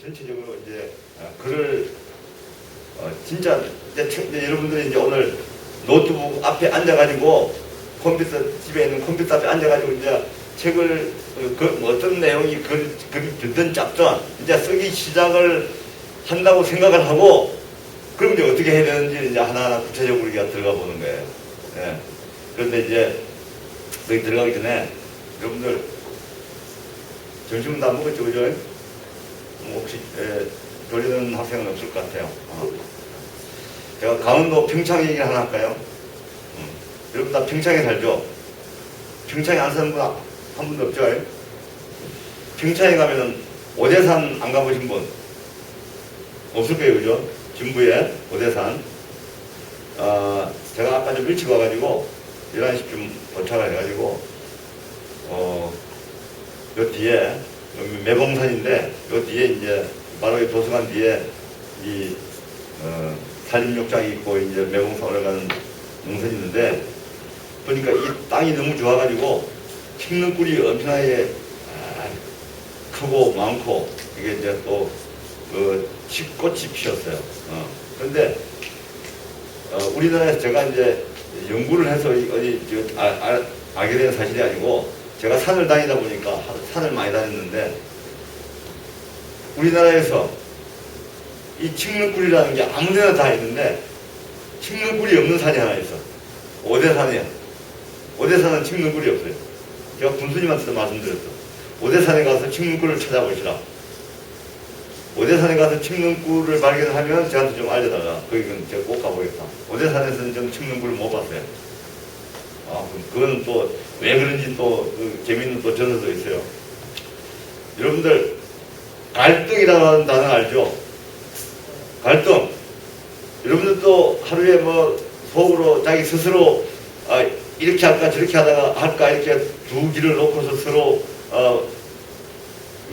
전체적으로 이제 글을 진짜 이제 여러분들이 이제 오늘 노트북 앞에 앉아가지고 컴퓨터 집에 있는 컴퓨터 앞에 앉아가지고 이제 책을 뭐 어떤 내용이 글이 듣든 짧든 이제 쓰기 시작을 한다고 생각을 하고 그럼 이제 어떻게 해야 되는지 이제 하나하나 구체적으로 우리가 들어가 보는 거예요. 예. 그런데 이제 여기 들어가기 전에 여러분들 점심은 다 먹었죠, 그죠? 혹시 졸리는 학생은 없을 것 같아요. 제가 강원도 평창 얘기를 하나 할까요? 여러분 다 평창에 살죠? 평창에 안 사는 분 한 분도 없죠? 평창에 가면은 오대산 안 가보신 분 없을 거예요, 그죠? 진부에 오대산. 제가 아까 좀 일찍 와가지고 11시쯤 도착을 해가지고 요 뒤에 매봉산인데 요 뒤에 이제 바로 이 도서관 뒤에 이 산림욕장이 있고 이제 매봉산 올라가는 농선이 있는데 보니까 이 땅이 너무 좋아가지고 칡는 꿀이 엄청나게 크고 많고 이게 이제 또 꽃이 피었어요. 그런데 우리나라에서 제가 이제 연구를 해서 어디 알게 된 사실이 아니고 제가 산을 다니다 보니까 산을 많이 다녔는데 우리나라에서 이 칡는꿀이라는 게 아무데나 다 있는데 칡는꿀이 없는 산이 하나 있어. 오대산이야. 오대산은 칡는꿀이 없어요. 제가 군수님한테도 말씀드렸어. 오대산에 가서 칡는꿀을 찾아보시라. 오대산에 가서 칡는꿀을 발견하면 저한테 좀 알려달라. 거기는 제가 꼭 가보겠다. 오대산에서는 좀 칡는꿀을 못 봤어요. 그거는 또 왜 그런지 또 재미있는 또 전설도 있어요. 여러분들 갈등이라는 단어 알죠? 갈등. 여러분들도 하루에 뭐 속으로 자기 스스로 이렇게 할까 저렇게 할까 이렇게 두 길을 놓고서 서로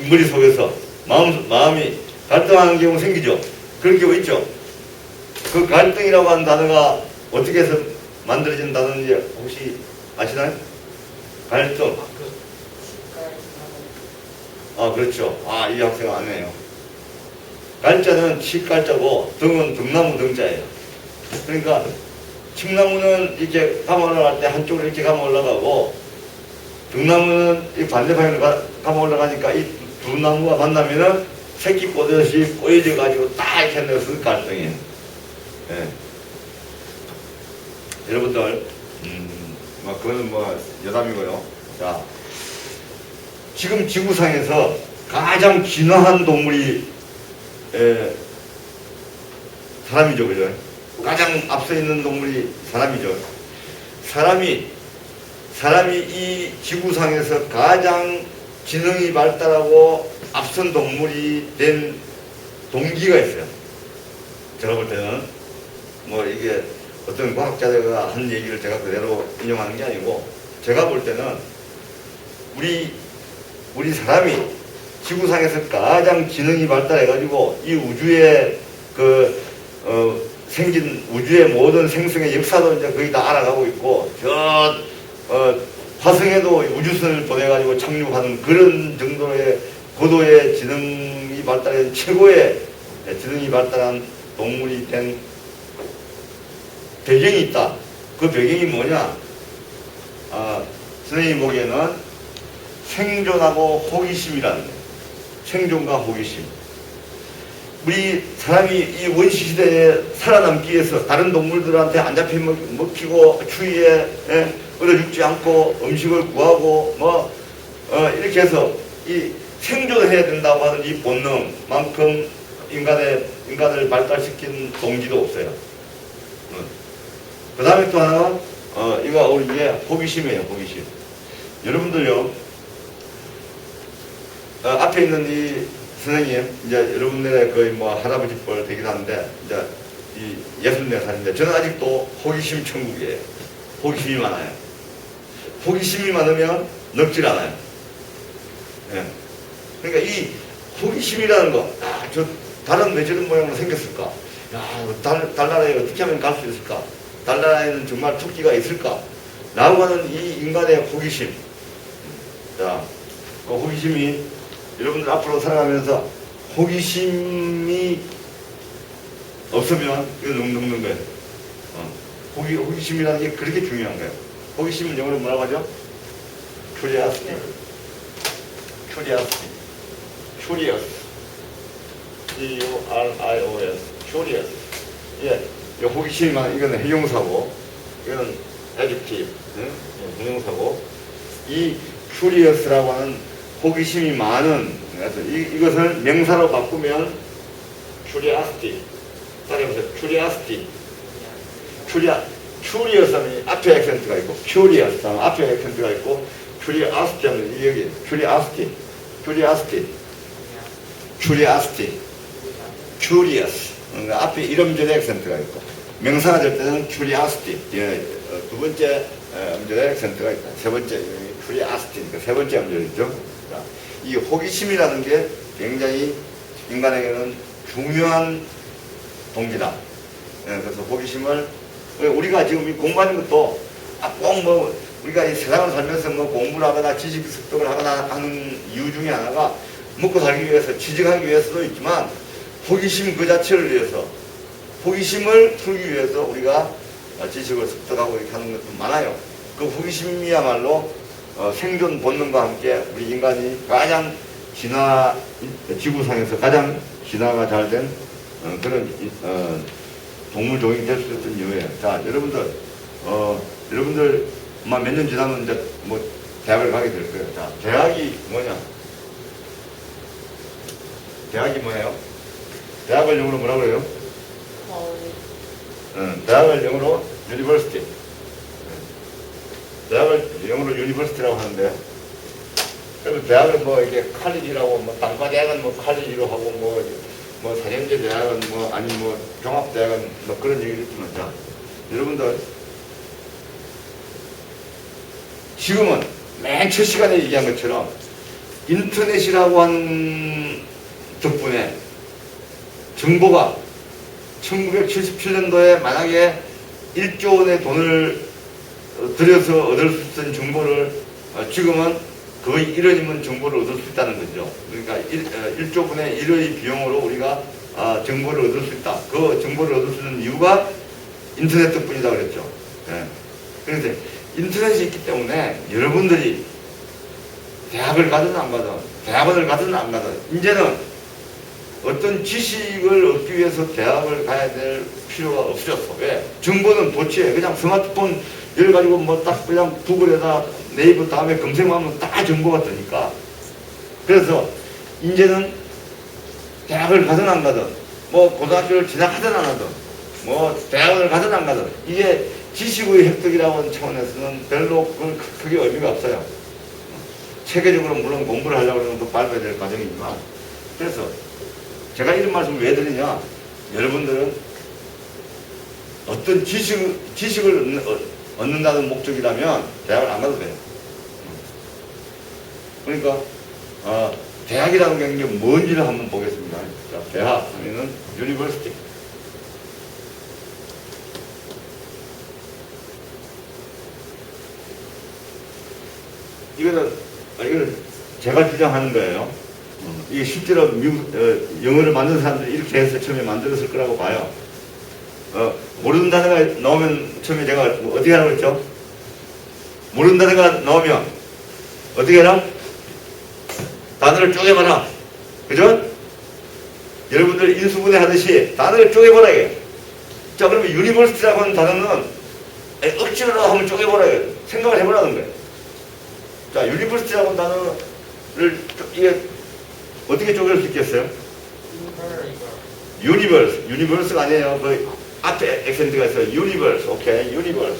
머릿속에서 마음이 갈등하는 경우 생기죠. 그런 경우 있죠. 그 갈등이라고 하는 단어가 어떻게 해서 만들어진 단어인지 혹시 아시나요? 갈등. 그렇죠. 이 학생 아니에요. 갈자는 칡갈자고 등은 등나무 등자예요. 그러니까 칡나무는 이렇게 감아 올라갈 때 한쪽으로 이렇게 감아 올라가고 등나무는 이 반대방향으로 감아 올라가니까 이 두 나무가 만나면은 새끼 꼬듯이 꼬여져 가지고 딱 이렇게 넣어서 갈등이에요. 예. 여러분들 그거는 뭐 여담이고요. 자, 지금 지구상에서 가장 진화한 동물이 사람이죠, 그죠? 가장 앞서 있는 동물이 사람이죠. 사람이 이 지구상에서 가장 지능이 발달하고 앞선 동물이 된 동기가 있어요. 제가 볼 때는 뭐 이게 어떤 과학자가 한 얘기를 제가 그대로 인용하는 게 아니고 제가 볼 때는 우리 사람이 지구상에서 가장 지능이 발달해가지고 이 우주에 생긴 우주의 모든 생성의 역사도 이제 거의 다 알아가고 있고 화성에도 우주선을 보내가지고 착륙하는 그런 정도의 고도의 지능이 발달한 최고의 지능이 발달한 동물이 된 배경이 있다. 그 배경이 뭐냐? 선생님이 보기에는 생존하고 호기심이라는 거예요. 생존과 호기심. 우리 사람이 이 원시시대에 살아남기 위해서 다른 동물들한테 안 잡혀 먹히고 추위에 얼어 죽지 않고 음식을 구하고 이렇게 해서 이 생존을 해야 된다고 하는 이 본능만큼 인간을 발달시킨 동기도 없어요. 그 다음에 또 하나 이거 우리의 호기심이에요. 호기심. 여러분들요 앞에 있는 이 선생님 이제 여러분들의 거의 뭐 할아버지 뻘 되긴 하는데 이제 이 64살인데 저는 아직도 호기심 천국이에요. 호기심이 많아요. 호기심이 많으면 늙질 않아요. 예. 그러니까 이 호기심이라는 거, 저 달은 왜 저런 모양으로 생겼을까? 달나라에 어떻게 하면 갈 수 있을까? 달나라에는 정말 토끼가 있을까? 라고 하는 이 인간의 호기심. 자, 그 호기심이 여러분들 앞으로 살아가면서 호기심이 없으면 이거 녹는 거예요. 호기심이라는 게 그렇게 중요한 거예요. 호기심은 영어로 뭐라고 하죠? curiosity. curiosity. curious. C-U-R-I-O-S. curious. 예, 이 호기심만 이거는 형용사고, 이거는 adjective. 형용사고, 이 curious라고 하는 호기심이 많은, 이것을 명사로 바꾸면 curiosity. 따라해보세요. curiosity. curious 하면 앞에 액센트가 있고, curious 하면 앞에 액센트가 있고, curiosity 하면 여기, curiosity. 앞에 이름절의 액센트가 있고, 명사가 될 때는 curiosity. 두 번째 음절의 액센트가 있다. 세 번째, curiosity. 세 번째 음절이죠. 이 호기심이라는 게 굉장히 인간에게는 중요한 동기다. 그래서 호기심을, 우리가 지금 공부하는 것도 꼭 뭐 우리가 이 세상을 살면서 뭐 공부를 하거나 지식 습득을 하거나 하는 이유 중에 하나가 먹고 살기 위해서, 취직하기 위해서도 있지만 호기심 그 자체를 위해서, 호기심을 풀기 위해서 우리가 지식을 습득하고 이렇게 하는 것도 많아요. 그 호기심이야말로 생존 본능과 함께 우리 인간이 가장 지구상에서 가장 진화가 잘 된 그런 동물 종이 될 수 있었던 이유예요. 자, 여러분들만 몇 년 지나면 이제 뭐 대학을 가게 될 거예요. 자, 대학이 뭐냐? 대학이 뭐예요? 대학을 영어로 뭐라고 그래요? 대학을 영어로 university. 대학을 영어로 university라고 하는데, 그래서 대학을 뭐 이게 칼리지라고, 뭐 단과 대학은 뭐 칼리지로 하고, 뭐 사형제 대학은 뭐 아니 뭐 종합대학은 뭐 그런 얘기를 했지만, 자, 여러분들 지금은 맨 첫 시간에 얘기한 것처럼 인터넷이라고 하는 덕분에 정보가 1977년도에 만약에 1조 원의 돈을 들여서 얻을 수 있던 정보를 지금은 거의 1원이면 정보를 얻을 수 있다는 거죠. 그러니까 1조 분의 1의 비용으로 우리가 정보를 얻을 수 있다. 그 정보를 얻을 수 있는 이유가 인터넷 덕분이다 그랬죠. 예. 그런데 인터넷이 있기 때문에 여러분들이 대학을 가든 안 가든, 대학원을 가든 안 가든, 이제는 어떤 지식을 얻기 위해서 대학을 가야 될 필요가 없어졌어. 왜? 정보는 도취해. 그냥 스마트폰 열가지고 뭐 딱 그냥 구글에다 네이버 다음에 검색만 하면 다 정보가 뜨니까. 그래서 이제는 대학을 가든 안 가든, 뭐 고등학교를 진학하든 안 하든, 뭐 대학을 가든 안 가든, 이게 지식의 획득이라고 하는 차원에서는 별로 크게 의미가 없어요. 체계적으로 물론 공부를 하려고 하면 또 밟아야 될 과정이지만. 그래서 제가 이런 말씀을 왜 드리냐, 여러분들은 어떤 지식을 얻는다는 목적이라면 대학을 안 가도 돼요. 그러니까 대학이라는 게 뭔지를 한번 보겠습니다. 자, 대학 하면은 유니버시티. 이거는 제가 주장하는 거예요. 이게 실제로 영어를 만든 사람들이 이렇게 해서 처음에 만들었을 거라고 봐요. 모르는 단어가 나오면 처음에 제가 어떻게 하라고 했죠? 모르는 단어가 나오면 어떻게 해라? 단어를 쪼개봐라. 그죠? 여러분들 인수분해 하듯이 단어를 쪼개보라 이게. 자, 그러면 유니버시티라고 하는 단어는 억지로 한번 쪼개보라 이게. 생각을 해보라는 거예요. 자, 유니버시티라고 하는 단어를 이게 어떻게 쪼갤 수 있겠어요? 유니버스가 아니에요. 그 앞에 액센트가 있어요. 유니버스. 오케이. 유니버스.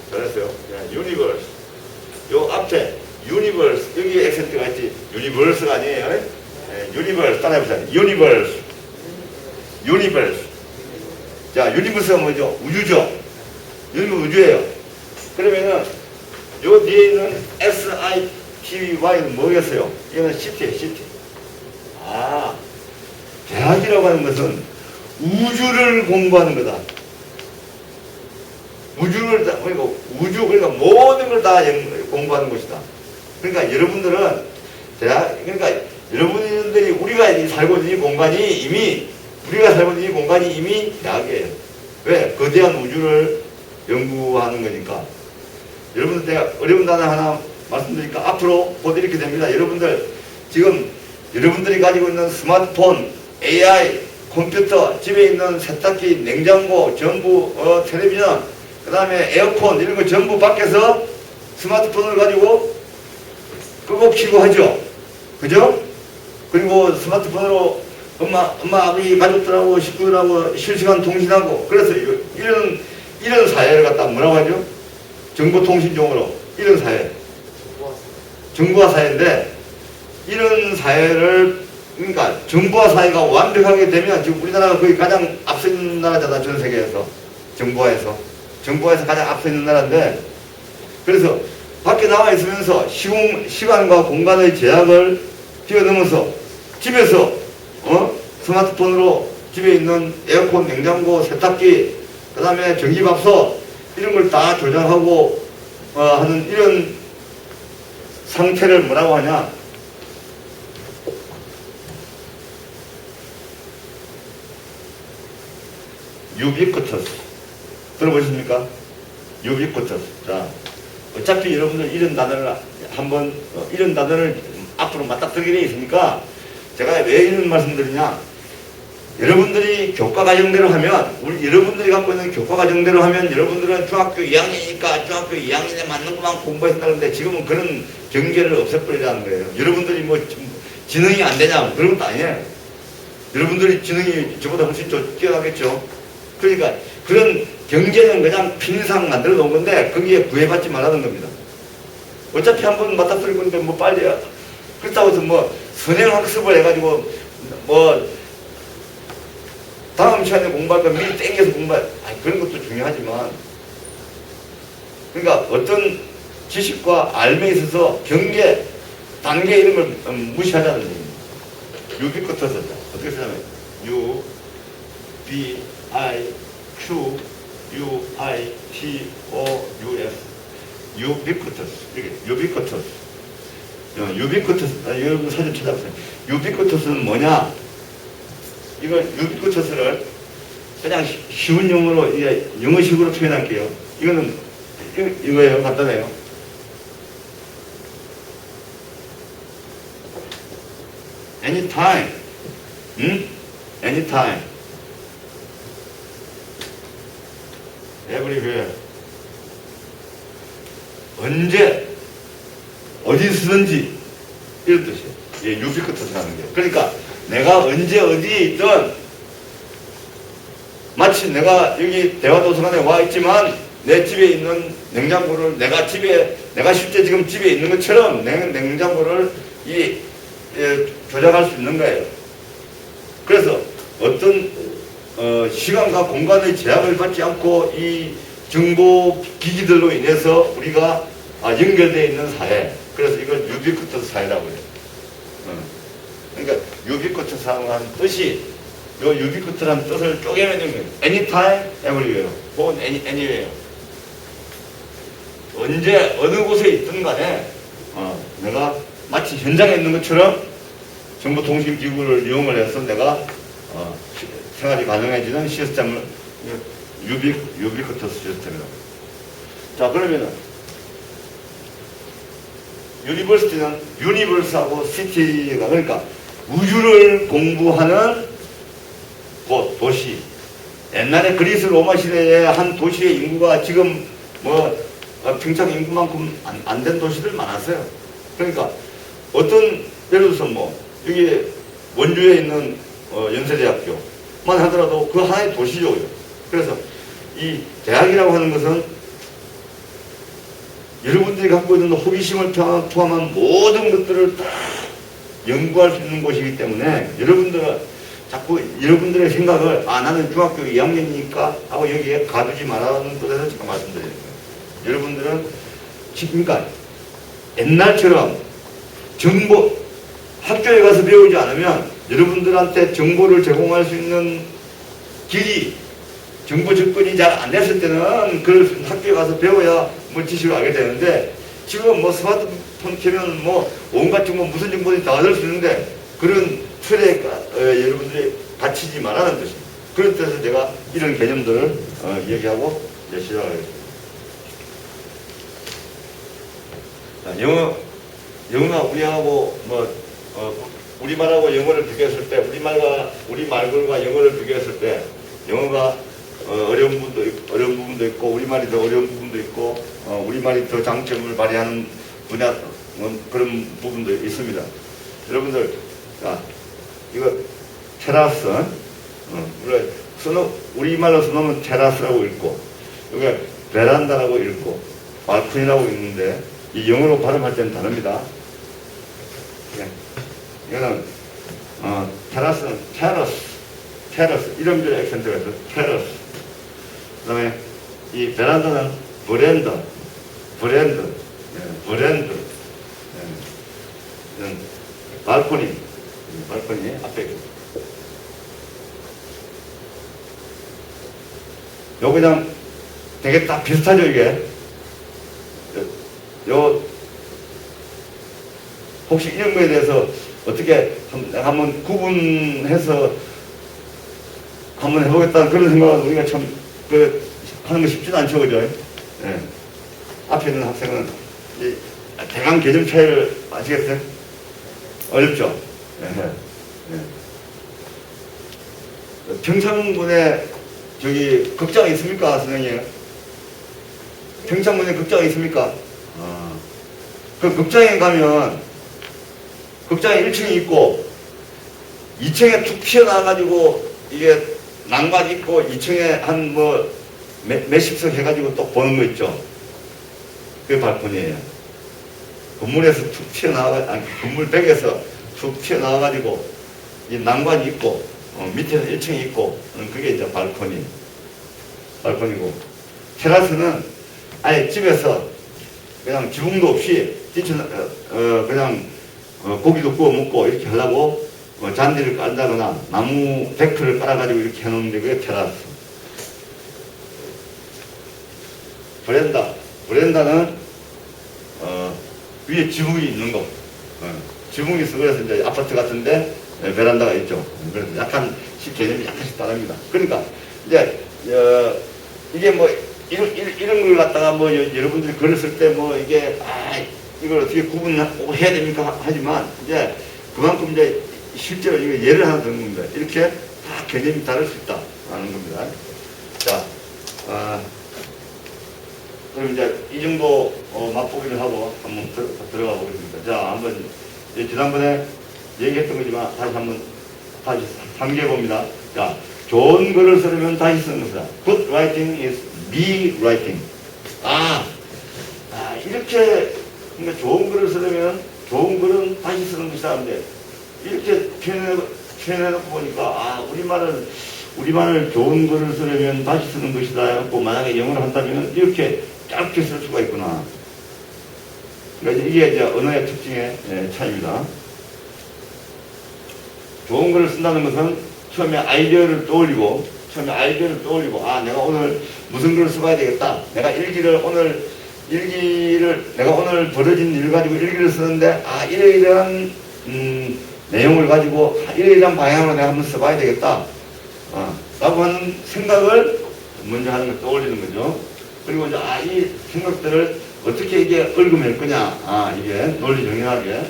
잘했어요. 유니버스. 요 앞에 유니버스. 여기 액센트가 있지. 유니버스가 아니에요. 유니버스. 따라해보세요. 유니버스. 자, 유니버스가 뭐죠? 우주죠. 유니버스 우주예요. 그러면은 요 뒤에 있는 SITY는 뭐겠어요? 이거는 시티. 대학이라고 하는 것은 우주를 공부하는 거다. 그러니까 모든 걸 다 공부하는 것이다. 그러니까 여러분들은 여러분들이 우리가 살고 있는 이 공간이 이미 대학이에요. 왜? 거대한 우주를 연구하는 거니까. 여러분들 내가 어려운 단어 하나 말씀드리니까 앞으로 곧 이렇게 됩니다. 여러분들 지금 여러분들이 가지고 있는 스마트폰, AI, 컴퓨터, 집에 있는 세탁기, 냉장고, 전부 텔레비전, 그 다음에 에어컨 이런 거 전부 밖에서 스마트폰을 가지고 끄고 켜고 하죠. 그죠? 그리고 스마트폰으로 엄마, 아버지, 가족들하고 식구들하고 실시간 통신하고 그래서 이런 사회를 갖다 뭐라고 하죠? 정보통신용어로 이런 사회. 정보화 사회인데 이런 사회를 그러니까 정보화 사회가 완벽하게 되면 지금 우리나라가 거의 가장 앞서 있는 나라잖아. 전 세계에서. 정보화에서 가장 앞서 있는 나라인데 그래서 밖에 나와 있으면서 시간과 공간의 제약을 뛰어넘어서 집에서 스마트폰으로 집에 있는 에어컨, 냉장고, 세탁기 그 다음에 전기밥솥 이런 걸 다 조작하고 하는 이런 상태를 뭐라고 하냐 유비쿼터스 들어보십니까? 유비쿼터스. 자, 어차피 여러분들 이런 단어를 이런 단어를 앞으로 맞닥뜨리게 되어 있으니까 제가 왜 이런 말씀드리냐 여러분들이 교과과정대로 하면 여러분들이 갖고 있는 교과과정대로 하면 여러분들은 중학교 2학년이니까 중학교 2학년에 맞는 것만 공부했다는데 지금은 그런 경계를 없애버리자는 거예요. 여러분들이 뭐 지능이 안 되냐 그런 것도 아니에요. 여러분들이 지능이 저보다 훨씬 뛰어나겠죠. 그러니까 그런 경계는 그냥 핀상 만들어 놓은 건데 거기에 구애받지 말라는 겁니다. 어차피 한번 맞닥뜨릴 건데 뭐 빨리 그렇다고 해서 뭐 선행학습을 해가지고 뭐 다음 시간에 공부할 건 미리 땡겨서 그런 것도 중요하지만 그러니까 어떤 지식과 알에 있어서 경계, 단계 이런 걸 무시하자는 얘기입니다. 유비쿼터스 어떻게 쓰냐면 U, B, I, Q, U, I, T, O, U, S 유비쿼터스 이렇게 유비쿼터스 여러분 사진 찾아보세요. 유비쿼터스는 뭐냐? 이거 유비쿼터스를 그냥 쉬운 용어로 이게 영어식으로 표현할게요. 이거는 이거예요. 간단해요. anytime, anytime, everywhere. 언제 어디서든지 이런 뜻이에요. 예, 유비쿼터스라는 게. 그러니까 내가 언제 어디에 있든 마치 내가 여기 대화도서관에 와 있지만 내 집에 있는 냉장고를 내가 실제 지금 집에 있는 것처럼 냉장고를 조작할 수 있는 거예요. 그래서 어떤 시간과 공간의 제약을 받지 않고 이 정보 기기들로 인해서 우리가 연결되어 있는 사회. 그래서 이걸 유비쿼터스 사회라고 해요. 그러니까 유비쿼터스라는 뜻이 요 유비쿼터라는 뜻을 쪼개면 anytime, everywhere, 혹은 anywhere. 언제 어느 곳에 있든 간에 내가 마치 현장에 있는 것처럼 정보통신기구를 이용을 해서 내가 생활이 가능해지는 시스템을 유비쿼터스 시스템이라고. 자, 그러면은 유니버시티는 유니버스하고 시티가 그러니까 우주를 공부하는 곳, 도시. 옛날에 그리스 로마 시대에 한 도시의 인구가 지금 평창 인구만큼 안 된 도시들 많았어요. 그러니까 어떤 예를 들어서 여기 원주에 있는 연세대학교만 하더라도 그 하나의 도시죠. 그래서 이 대학이라고 하는 것은 여러분들이 갖고 있는 호기심을 포함한 모든 것들을 다 연구할 수 있는 곳이기 때문에 자꾸 여러분들의 생각을 나는 중학교 2학년이니까 하고 여기에 가두지 말라는 뜻에서 제가 말씀드리는 거예요. 여러분들은 그러니까 옛날처럼 학교에 가서 배우지 않으면 여러분들한테 정보를 제공할 수 있는 길이 정보 접근이 잘 안 됐을 때는 그걸 학교에 가서 배워야 지식을 알게 되는데 지금 스마트폰 켜면 온갖 정보 무슨 정보든지 다 얻을 수 있는데 그런 틀에 여러분들이 갇히지 말라는 뜻입니다. 그런 뜻에서 제가 이런 개념들을 얘기하고 이제 시작하겠습니다. 자, 영어가 우리하고 우리말하고 영어를 비교했을 때, 우리말과 영어를 비교했을 때, 영어가 어려운 부분도 있고, 우리말이 더 어려운 부분도 있고, 우리말이 더 장점을 발휘하는 분야, 그런 부분도 있습니다. 여러분들, 자, 이거 테라스, 우리말로 써놓으면 테라스라고 읽고, 여기 베란다라고 읽고, 발코니라고 읽는데, 이 영어로 발음할 때는 다릅니다. 이거는 테라스는 테라스 이름줄 액센트가 있어. 테라스. 그 다음에 이 베란다는 브랜드 발코니 앞에 요 그냥 되게 딱 비슷하죠. 이게 요 혹시 이런 거에 대해서 어떻게 한번 구분해서 한번 해보겠다는 그런 생각은 우리가 참 하는 거 쉽지는 않죠, 그죠? 예. 앞에 있는 학생은 대강 개념 차이를 아시겠어요? 어렵죠? 예. 예. 평창군에 저기 극장이 있습니까, 선생님? 평창군에 극장이 있습니까? 그 극장에 가면 극장에 1층이 있고 2층에 툭 튀어나와가지고 이게 난간 있고 2층에 한 몇십석 해가지고 또 보는 거 있죠. 그게 발코니예요. 건물에서 툭 튀어나와, 건물 벽에서 툭 튀어나와가지고 이 난간이 있고 밑에서 1층이 있고 그게 이제 발코니고 테라스는 아예 집에서 그냥 지붕도 없이 그냥 고기도 구워 먹고 이렇게 하려고 잔디를 깔다거나 나무 데크를 깔아가지고 이렇게 해놓는데 그게 테라스. 베란다는 위에 지붕이 있는 거. 지붕이 있어. 그래서 이제 아파트 같은데 베란다가 있죠. 그래서 약간 개념이 약간씩 다릅니다. 그러니까 이제 이게 이런 걸 갖다가 여러분들이 글을 쓸 때 이게 이걸 어떻게 구분해야 됩니까? 하지만 이제 그만큼 이제 실제로 이거 예를 하나 드는 겁니다. 이렇게 다 개념이 다를 수 있다라는 겁니다. 자, 그럼 이제 이 정도 맛보기를 하고 한번 들어가 보겠습니다. 자, 한번 지난번에 얘기했던 거지만 다시 상기해 봅니다. 자, 좋은 글을 쓰려면 다시 쓰는 것이다. Good writing is rewriting. 이렇게 그러니까 좋은 글을 쓰려면 좋은 글은 다시 쓰는 것이다. 근데 이렇게 표현해놓고 보니까 우리말을 좋은 글을 쓰려면 다시 쓰는 것이다 해갖고 만약에 영어를 한다면 이렇게 짧게 쓸 수가 있구나. 그러니까 이게 이제 언어의 특징의 차이입니다. 좋은 글을 쓴다는 것은 처음에 아이디어를 떠올리고 내가 오늘 무슨 글을 써봐야 되겠다. 내가 내가 오늘 벌어진 일 가지고 일기를 쓰는데 이러이러한 내용을 가지고 이러이러한 방향으로 내가 한번 써봐야 되겠다 라고 하는 생각을 먼저 하는 걸 떠올리는 거죠. 그리고 이제 이 생각들을 어떻게 이게 얽어맬 거냐 이게 논리 정연하게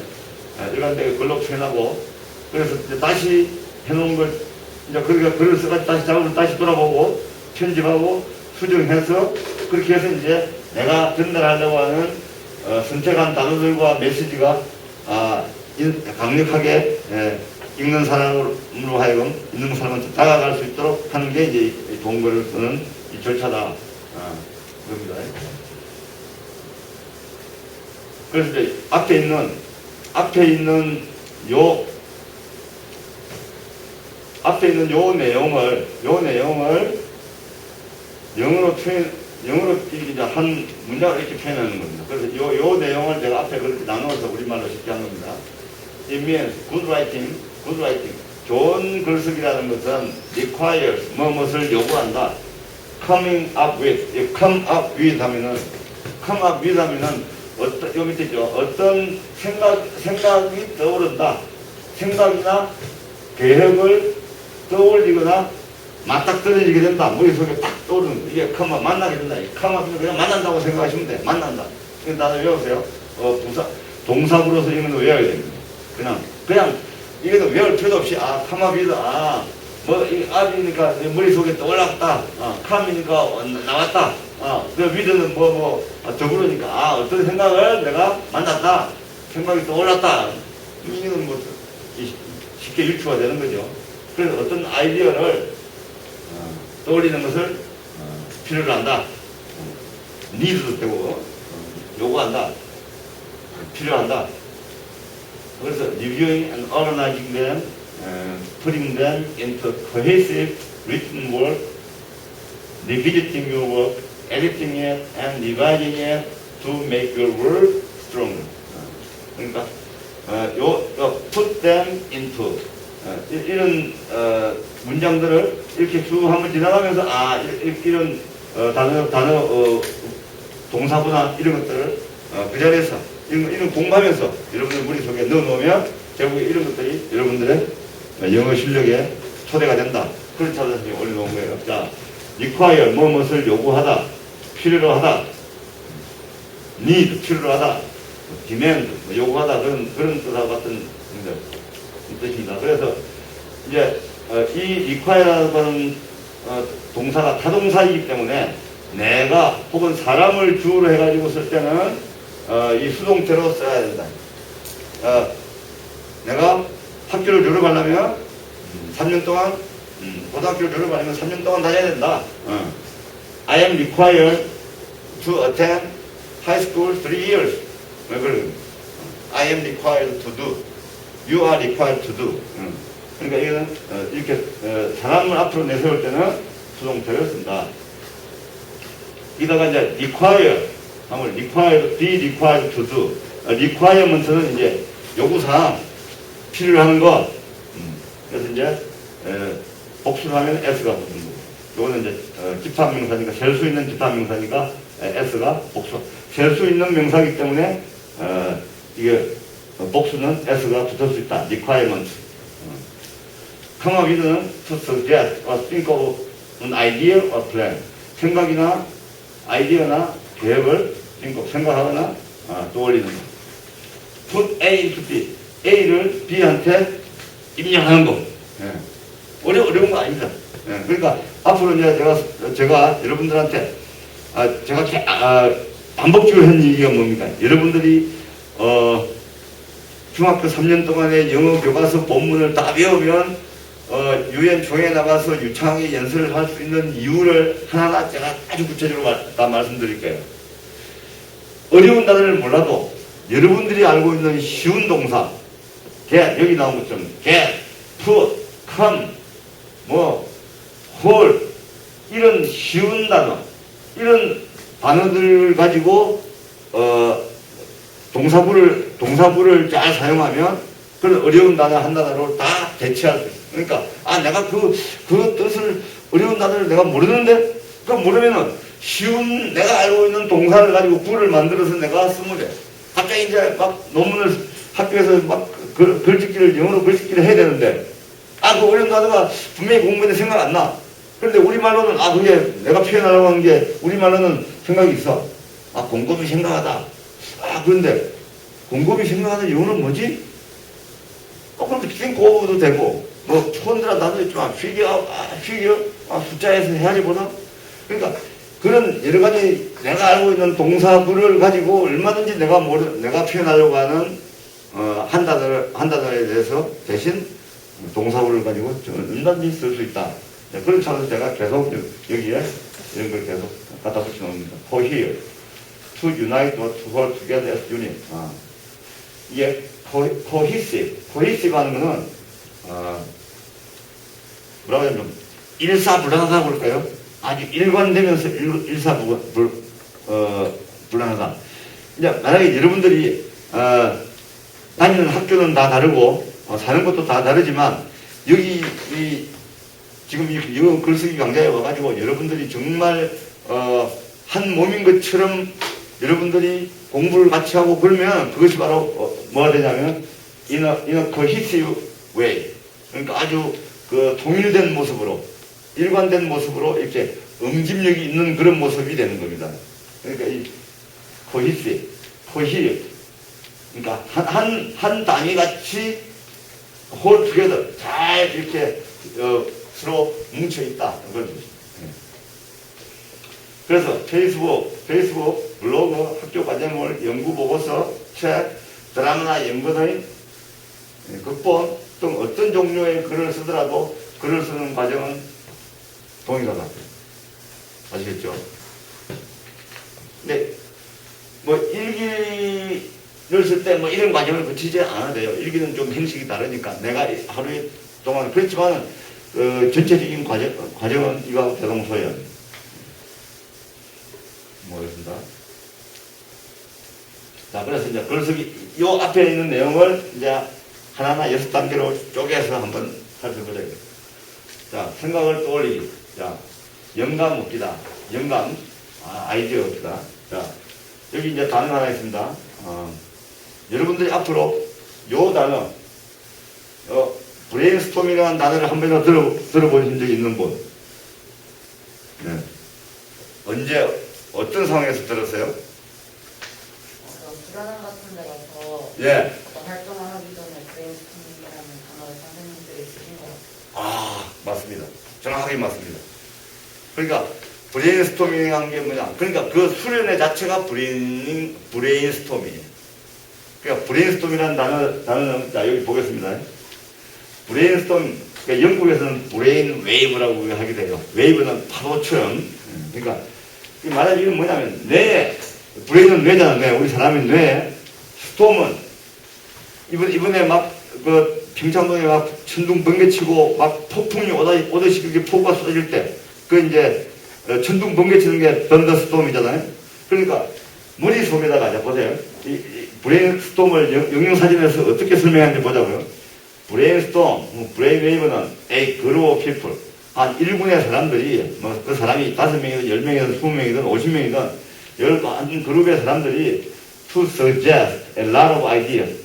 일관되게 글로 표현하고 그래서 이제 다시 해놓은 걸 이제 그러니까 글을 써가지고 다시 작업을 다시 돌아보고 편집하고 수정해서 그렇게 해서 이제 내가 전달하려고 하는 선택한 단어들과 메시지가 강력하게 읽는 사람으로 하여금 읽는 사람한테 다가갈 수 있도록 하는 게 이제 좋은 글을 쓰는 이 절차다. 그럽니다. 그래서 이제 앞에 있는 요 내용을 영어로 이제 한 문장을 이렇게 표현하는 겁니다. 그래서 요 내용을 제가 앞에 그렇게 나누어서 우리말로 쉽게 한 겁니다. It means good writing. 좋은 글쓰기라는 것은 requires 무엇을 요구한다. coming up with 하면은 요 밑에 있죠. 어떤 생각이 떠오른다. 생각이나 계획을 떠올리거나 맞닥뜨려지게 된다. 머릿속에 딱 떠오르는 거. 이게 커마 만나게 된다. 커마 그냥 만난다고 생각하시면 돼. 만난다. 나도 외우세요. 동사부로서 이런 거 외워야 됩니다. 그냥 이거는 외울 필요도 없이 카마비다. 이 아비니까 머릿속에 떠올랐다. 캄이니까 나왔다. 그 위드는 더불으니까 어떤 생각을 내가 만났다. 생각이 떠올랐다. 이거는 쉽게 유추가 되는 거죠. 그래서 어떤 아이디어를 떠올리는 것을 필요로 한다. 니드도 되고 요구한다. 필요한다. 그래서 reviewing and organizing them, putting them into cohesive written work, revisiting your work, editing it and revising it to make your work stronger. 그러니까 put them into 이런 문장들을 이렇게 쭉 한번 지나가면서 이런 단어 동사구나 이런 것들을 그 자리에서 이런 공부하면서 여러분들 머릿속에 넣어놓으면 결국에 이런 것들이 여러분들의 영어 실력에 초대가 된다. 그런 차원에서 올려놓은 거예요. 자, require 무엇을 요구하다, 필요로 하다, need 필요로 하다, demand 요구하다 그런 뜻과 같은 뜻입니다. 그래서 이제 이 require라는 동사가 타동사이기 때문에 내가 혹은 사람을 주어로 해가지고 쓸 때는 이 수동태로 써야 된다. 내가 학교를 졸업하려면 3년 동안 고등학교를 졸업하려면 3년 동안 다녀야 된다. I am required to attend high school 3 years. I am required to do. You are required to do. 그러니까 이거는 이렇게 사람을 앞으로 내세울 때는 수동태를 쓴다. 이다가 이제 require 하면 required, be required to do. requirement는 이제 요구사항, 필요로 하는 것. 그래서 이제 복수를 하면 s가 붙는 거고. 요거는 이제 집합명사니까 셀 수 있는 집합명사니까 s가 복수. 셀 수 있는 명사이기 때문에 이게 복수는 s가 붙을 수 있다. requirement. come up with는 to suggest or think of an idea or plan. 생각이나 아이디어나 계획을 생각하거나 떠올리는 거. put A into B. A를 B한테 입력하는 거. 어려운 거 아닙니다. 그러니까 앞으로 이제 제가 여러분들한테 제가 반복적으로 한 얘기가 뭡니까? 여러분들이 중학교 3년 동안의 영어 교과서 본문을 다 배우면 유엔 총회에 나가서 유창하게 연설을 할 수 있는 이유를 하나하나 제가 아주 구체적으로 다 말씀드릴게요. 어려운 단어를 몰라도 여러분들이 알고 있는 쉬운 동사, get, 여기 나온 것처럼 get, put, come, hold, 이런 쉬운 단어, 이런 단어들 가지고 동사부를 잘 사용하면 그런 어려운 단어 한 단어로 다 대체할 수 있어요. 그러니까 내가 그 뜻을 어려운 단어를 내가 모르는데 그럼 모르면은 쉬운 내가 알고 있는 동사를 가지고 구를 만들어서 내가 쓰면 돼. 갑자기 이제 막 논문을 학교에서 막 영어로 글짓기를 해야 되는데 그 어려운 단어가 분명히 공부했는데 생각 안 나. 그런데 우리말로는 그게 내가 표현하려고 하는 게 우리말로는 생각이 있어. 곰곰이 생각하다. 그런데 곰곰이 생각하는 영어는 뭐지? 그럼 think over도 되고 촌들아 나도 있지만 figure 숫자에서 해야지 보다. 그러니까 그런 여러 가지 내가 알고 있는 동사구를 가지고 얼마든지 내가 표현하려고 하는 한 단어에 대해서 대신 동사구를 가지고 얼마든지 쓸 수 있다. 그런 차원에서 제가 계속 여기에 이런 걸 계속 갖다 붙여 놓습니다. cohere, to unite or to hold together as unit. 이게 cohesive 하는 거는 뭐라고 하면 좀 일사불란하다고 그럴까요? 아주 일관되면서 불란하다. 이제 만약에 여러분들이 다니는 학교는 다 다르고 사는 것도 다 다르지만 여기 지금 이 글쓰기 강좌에 와가지고 여러분들이 정말 한 몸인 것처럼 여러분들이 공부를 같이 하고 그러면 그것이 바로 뭐가 되냐면 in a cohesive way. 그러니까 아주 그 통일된 모습으로, 일관된 모습으로 이렇게 응집력이 있는 그런 모습이 되는 겁니다. 그러니까 이 코히시, 코히, 그러니까 한 단위 같이 홀 투게더 잘 이렇게 서로 뭉쳐 있다. 그래서 페이스북, 블로그, 학교 과제물, 연구 보고서, 책, 드라마나 연극의 극본 등 어떤 종류의 글을 쓰더라도 글을 쓰는 과정은 동일하다. 아시겠죠? 근데 뭐 일기를 쓸 때 뭐 이런 과정을 거치지 않아도 돼요. 일기는 좀 형식이 다르니까 내가 하루에 동안 그렇지만 전체적인 과정은 이거하고 대동소이합니다. 뭐겠습니다. 자, 그래서 이제 글쓰기 요 앞에 있는 내용을 이제 하나하나 6단계로 쪼개서 한번 살펴보자. 자, 생각을 떠올리기. 자, 영감 얻기다. 영감, 아이디어 얻기다. 자, 여기 이제 단어 하나 있습니다. 여러분들이 앞으로 요 단어, 브레인스토밍이라는 단어를 한 번이나 들어보신 적이 있는 분? 네. 언제, 어떤 상황에서 들었어요? 불안함 같은 데 가서 예. 어떤 활동을 하기 전에 브레인스토밍이라는 단어를 선생님들이 쓰신 것 같아요. 맞습니다. 정확하게 맞습니다. 그러니까 브레인스토밍한 게 뭐냐? 그러니까 그 수련회 자체가 브레인스토밍이에요. 그러니까 브레인스토밍이라는 단어는 자 여기 보겠습니다. 브레인스토밍, 그러니까 영국에서는 브레인 웨이브라고 하게 돼요. 웨이브는 파도처럼. 그러니까 말하자면 이건 뭐냐면 뇌, 브레인은 뇌잖아. 뇌. 우리 사람의 뇌. 스톰은 이번에 막 그 평창동에 막 천둥 번개치고 막 폭풍이 오듯이 그렇게 폭우가 쏟아질 때 그 이제 천둥 번개치는 게 던더스톰이잖아요. 그러니까 머릿속에다가 자 보세요. 이 브레인스톰을 영영사진에서 어떻게 설명하는지 보자고요. 브레인스톰, 브레인웨이브는 a group of people, 한 1군의 사람들이 뭐 그 사람이 5명이든 10명이든 20명이든 50명이든 한 그룹의 사람들이 to suggest a lot of ideas,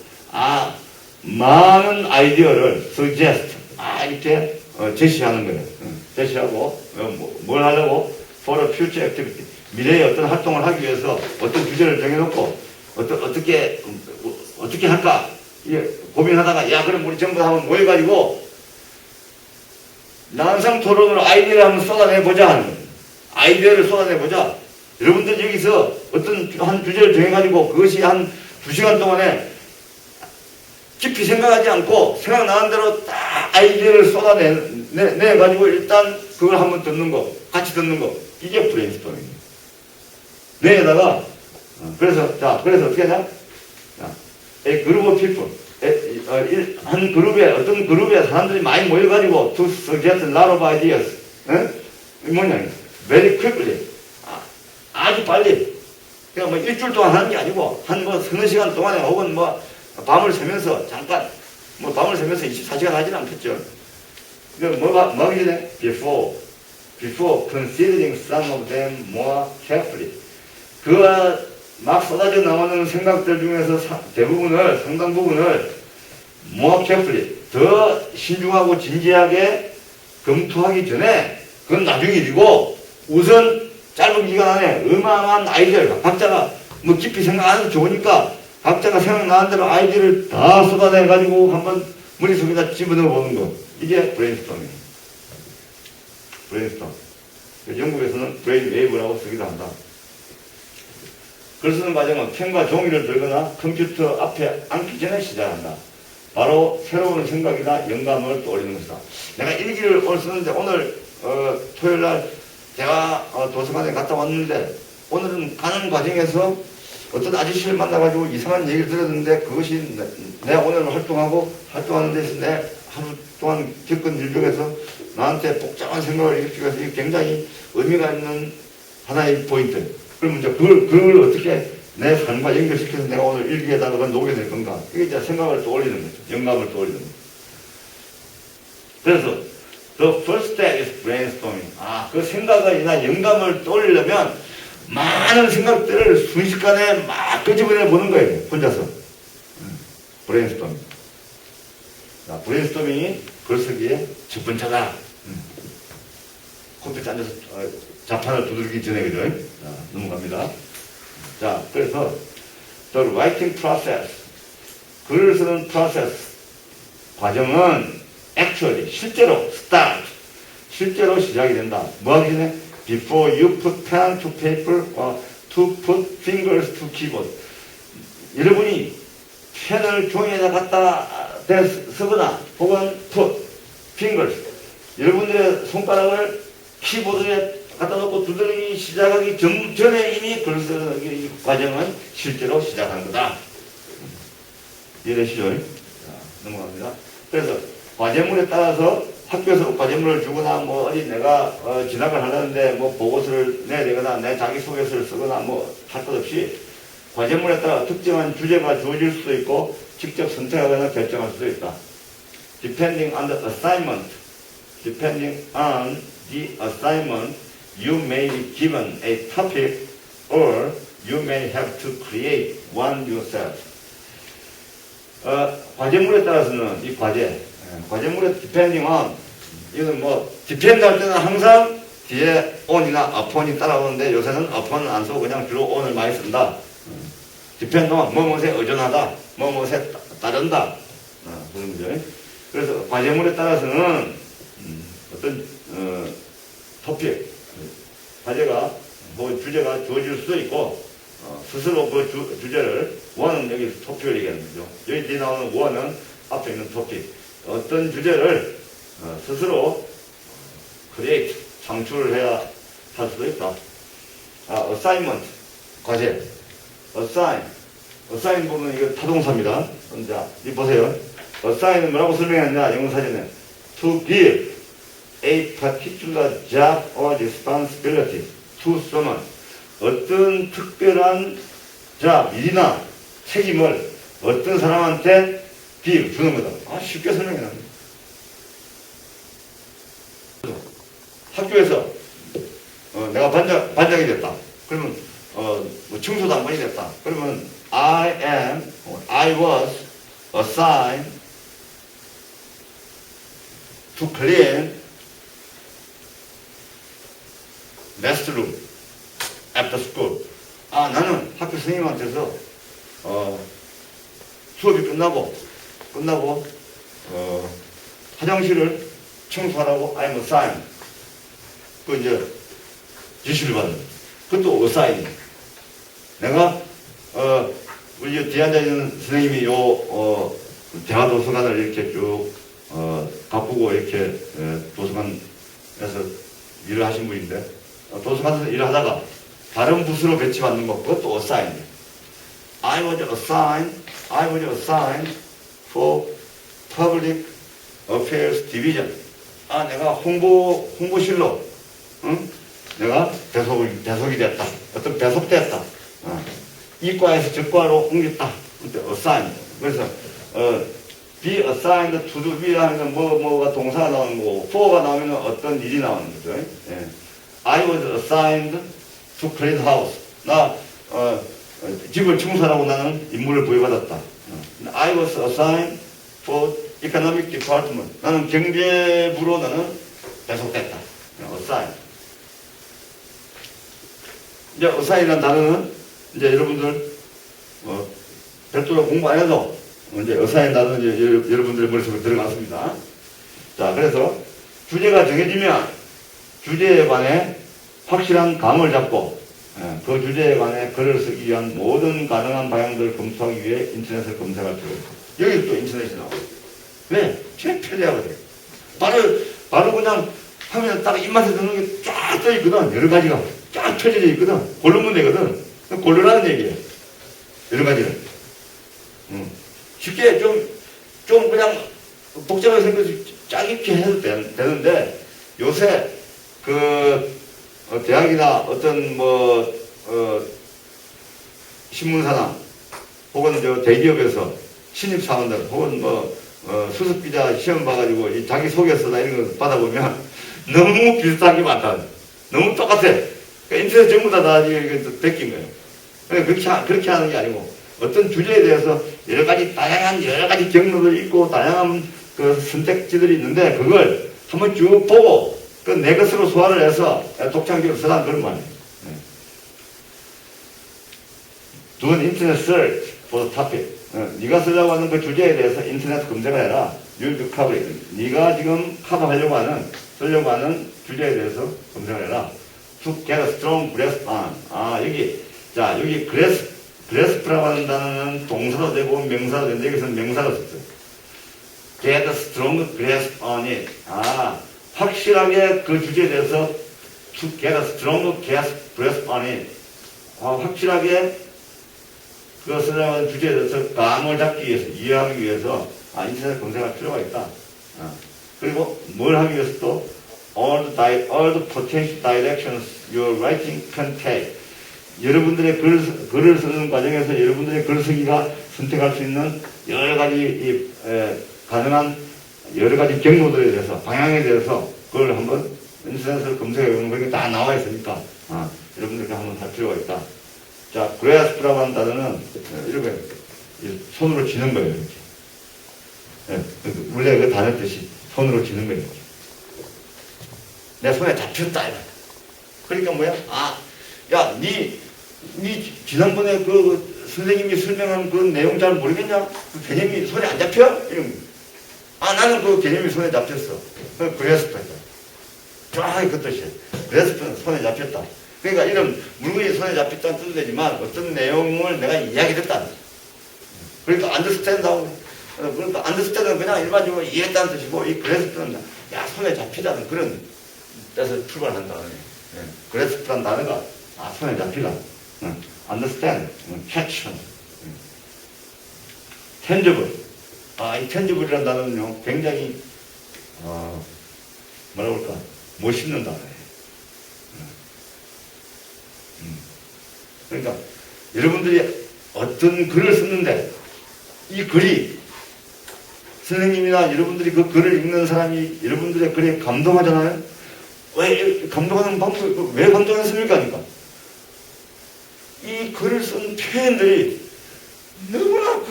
많은 아이디어를 suggest, 이렇게 제시하는 거예요. 제시하고 뭘 하려고? for a future activity, 미래의 어떤 활동을 하기 위해서 어떤 주제를 정해놓고 어떻게 할까 고민하다가 야 그럼 우리 전부 다 한번 모여가지고 난상 토론으로 아이디어를 한번 쏟아내보자 하는 거예요. 아이디어를 쏟아내보자. 여러분들 여기서 어떤 한 주제를 정해가지고 그것이 한 2시간 동안에 깊이 생각하지 않고 생각나는 대로 딱 아이디어를 쏟아내가지고 일단 그걸 한번 듣는 거, 같이 듣는 거. 이게 브레인스토밍이에요. 뇌에다가, 그래서 어떻게 하냐? A group of people. 한 그룹에, 어떤 그룹에 사람들이 많이 모여가지고 to suggest a lot of ideas. 뭐냐? very quickly. 아주 빨리. 그러니까 뭐 일주일 동안 하는 게 아니고, 한 뭐 서너 시간 동안에 혹은 뭐 밤을 새면서 잠깐, 뭐 밤을 새면서 24시간 하지는 않겠죠. 뭐가 하기 전에? Before considering some of them more carefully. 그와 막 쏟아져 나오는 생각들 중에서 상당 부분을 more carefully, 더 신중하고 진지하게 검토하기 전에, 그건 나중에 일이고, 우선 짧은 기간 안에 어마어마한 아이디어를, 각자가 뭐 깊이 생각 안 해도 좋으니까, 각자가 생각나는 대로 아이디어를 다 쏟아내가지고 한번 머릿속에다 집어넣어 보는 거. 이게 브레인스토밍이에요. 브레인스토밍. 영국에서는 브레인 웨이브라고 쓰기도 한다. 글 쓰는 과정은 펜과 종이를 들거나 컴퓨터 앞에 앉기 전에 시작한다. 바로 새로운 생각이나 영감을 떠올리는 것이다. 내가 일기를 오늘 쓰는데 오늘 토요일날 제가 도서관에 갔다 왔는데 오늘은 가는 과정에서 어떤 아저씨를 만나가지고 이상한 얘기를 들었는데 그것이 내가 오늘 활동하는 데서 내 하루 동안 겪은 일 중에서 나한테 복잡한 생각을 일으키기 위해서 이게 굉장히 의미가 있는 하나의 포인트. 그러면 이제 그걸 어떻게 내 삶과 연결시켜서 내가 오늘 일기에다가 녹여낼 건가. 이게 이제 생각을 떠올리는 거죠. 영감을 떠올리는 거죠. 그래서 the first step is brainstorming. 그 생각이나 영감을 떠올리려면 많은 생각들을 순식간에 막 끄집어내 보는 거예요. 혼자서. 브레인스토밍. 자, 브레인스토밍이 글쓰기의 첫 번째다. 컴퓨터 앉아서 자판을 두들기 전에, 그죠? 자, 넘어갑니다. 자, 그래서 the writing process, 글을 쓰는 process, 과정은 actually, 실제로 start, 실제로 시작이 된다. 뭐 하기 전에? before you put pen to paper or to put fingers to keyboard. 여러분이 펜을 종이에다 갖다 쓰거나 혹은 put fingers, 여러분들의 손가락을 키보드에 갖다 놓고 두드리기 시작하기 전에 이미 글 쓰는 이 과정은 실제로 시작한 거다. 이해되시죠? 자, 넘어갑니다. 그래서 과제물에 따라서 학교에서 과제물을 주거나 뭐 어디 내가 진학을 하려는데 뭐 보고서를 내야 되거나 내 자기소개서를 쓰거나 뭐 할 것 없이 과제물에 따라 특정한 주제가 주어질 수도 있고 직접 선택하거나 결정할 수도 있다. Depending on the assignment, you may be given a topic or you may have to create one yourself. 과제물에 따라서는 이 과제물에 depending on, 이건 뭐 depend 할 때는 항상 뒤에 on이나 upon이 따라오는데 요새는 upon은 안 쓰고 그냥 주로 on을 많이 쓴다. depend on, 뭐뭐에 의존하다, 뭐뭐에 따른다. 그런 거죠. 그래서 과제물에 따라서는 어떤 토픽, 과제가 뭐 주제가 주어질 수도 있고 스스로 그 주제를, 원은 여기 토픽을 얘기하는 거죠. 여기 뒤에 나오는 원은 앞에 있는 토픽, 어떤 주제를 스스로 create, 창출을 해야 할 수도 있다. assignment, 과제, assign 부분은 이거 타동사입니다. 자, 이 보세요. assign은 뭐라고 설명했냐, 영어사전에 to give a particular job or responsibility to someone, 어떤 특별한 일이나 책임을 어떤 사람한테 주는 거다. 쉽게 설명해놨네. 학교에서 내가 반장이 됐다. 그러면 뭐 청소당번이 됐다. 그러면 I was assigned to clean restroom after school. 나는 학교 선생님한테서 수업이 끝나고 화장실을 청소하라고 I'm assigned. 그 이제 지시를 받는. 그것도 assign. 내가 우리 뒤에 앉아 있는 선생님이 대화도서관을 이렇게 쭉 가꾸고 이렇게 도서관에서 일을 하신 분인데, 도서관에서 일을 하다가 다른 부서로 배치받는 것, 그것도 assign. I was assigned for public affairs division. 내가 홍보실로, 내가 배속이 됐다. 어떤 배속됐다. 이과에서 저과로 옮겼다. assign. 그래서 be assigned to do, be 하면 뭐가 동사가 나오는 거고, for가 나오면 어떤 일이 나오는 거죠. 예. I was assigned to clean house. 나 집을 청소하라고 나는 임무를 부여받았다. I was assigned for economic department. 나는 경제부로 배속됐다. assign. 이제 assign이라는 단어는 이제 여러분들 별도로 공부 안 해도 이제 assign 단어는 이제 여러분들의 머릿속에 들어갔습니다. 자, 그래서 주제가 정해지면 주제에 관해 확실한 감을 잡고 그 주제에 관해 글을 쓰기 위한 모든 가능한 방향들을 검토하기 위해 인터넷을 검색할 필요가 있고, 여기도 또 인터넷이 나와요. 왜? 제일 편리하거든요. 바로 그냥 하면 딱 입맛에 드는 게 쫙 떠있거든. 여러 가지가 쫙 펴져져 있거든. 고르면 되거든. 고르라는 얘기예요. 여러 가지를. 쉽게 좀 그냥 복잡하게 생겨서 짜깁게 해도 되는데, 요새 대학이나 어떤 신문사나 혹은 대기업에서 신입사원들 혹은 수습기자 시험 봐가지고 이 자기소개서나 이런 거 받아보면 너무 비슷한 게 많다. 너무 똑같아. 그러니까 인터넷 전부 다 이게 베낀 거예요. 그렇게 하는 게 아니고 어떤 주제에 대해서 다양한 여러 가지 경로를 읽고 다양한 그 선택지들이 있는데 그걸 한번 쭉 보고 그 내 것으로 소화를 해서 독창적으로 쓰라는 그런 말이에요. Do an internet search for the topic. 네가 쓰려고 하는 그 주제에 대해서 인터넷 검색을 해라. You'll be covering. 네가 지금 커버하려고 하는, 쓰려고 하는 주제에 대해서 검색을 해라. To get a strong grasp on. 여기 grasp라고 하는 단어는 동사도 되고 명사도 되는데 여기서는 명사가 썼어요. Get a strong grasp on it. 확실하게 그 주제에 대해서 to get a strong grasp on it. 확실하게 그것을 하는 주제에 대해서 감을 잡기 위해서, 이해하기 위해서 인터넷 검색할 필요가 있다. 그리고 뭘 하기 위해서 또 all the potential directions your writing can take. 여러분들의 글을 쓰는 과정에서 여러분들의 글쓰기가 선택할 수 있는 여러 가지 가능한 여러 가지 경로들에 대해서, 방향에 대해서 그걸 한번 인터넷을 검색해보면 그게 다 나와 있으니까 여러분들께 한번 할 필요가 있다. 자, grasp라고 하는 단어는 이렇게 손으로 쥐는 거예요. 이렇게. 원래 그 단어 뜻이 손으로 쥐는 거예요. 내 손에 잡혔다. 그러니까 뭐야? 야, 니 지난번에 그 선생님이 설명한 그 내용 잘 모르겠냐? 그 개념이 손에 안 잡혀? 이런 거. 나는 그 개념이 손에 잡혔어. 그 그래스프다. 그 뜻이에요. 그래스프는 손에 잡혔다. 그러니까 이런 물건이 손에 잡혔다는 뜻도 되지만 어떤 내용을 내가 이야기했다는 거죠. 그러니까 understand하고 그러니까 understand는 그냥 일반적으로 이해했다는 뜻이고 이 grasp는 손에 잡히다는 그런 뜻에서 출발한다는 거예요. grasp라는 단어가 손에 잡히다. understand, catch. tangible. 이 tangible이라는 단어는요 굉장히 뭐라고 할까 멋있는 단어예요. 그러니까 여러분들이 어떤 글을 썼는데 이 글이 선생님이나 여러분들이 그 글을 읽는 사람이 여러분들의 글에 감동하잖아요. 왜 감동하는 방법이 왜 감동했습니까? 그러니까 이 글을 쓴 표현들이 너무나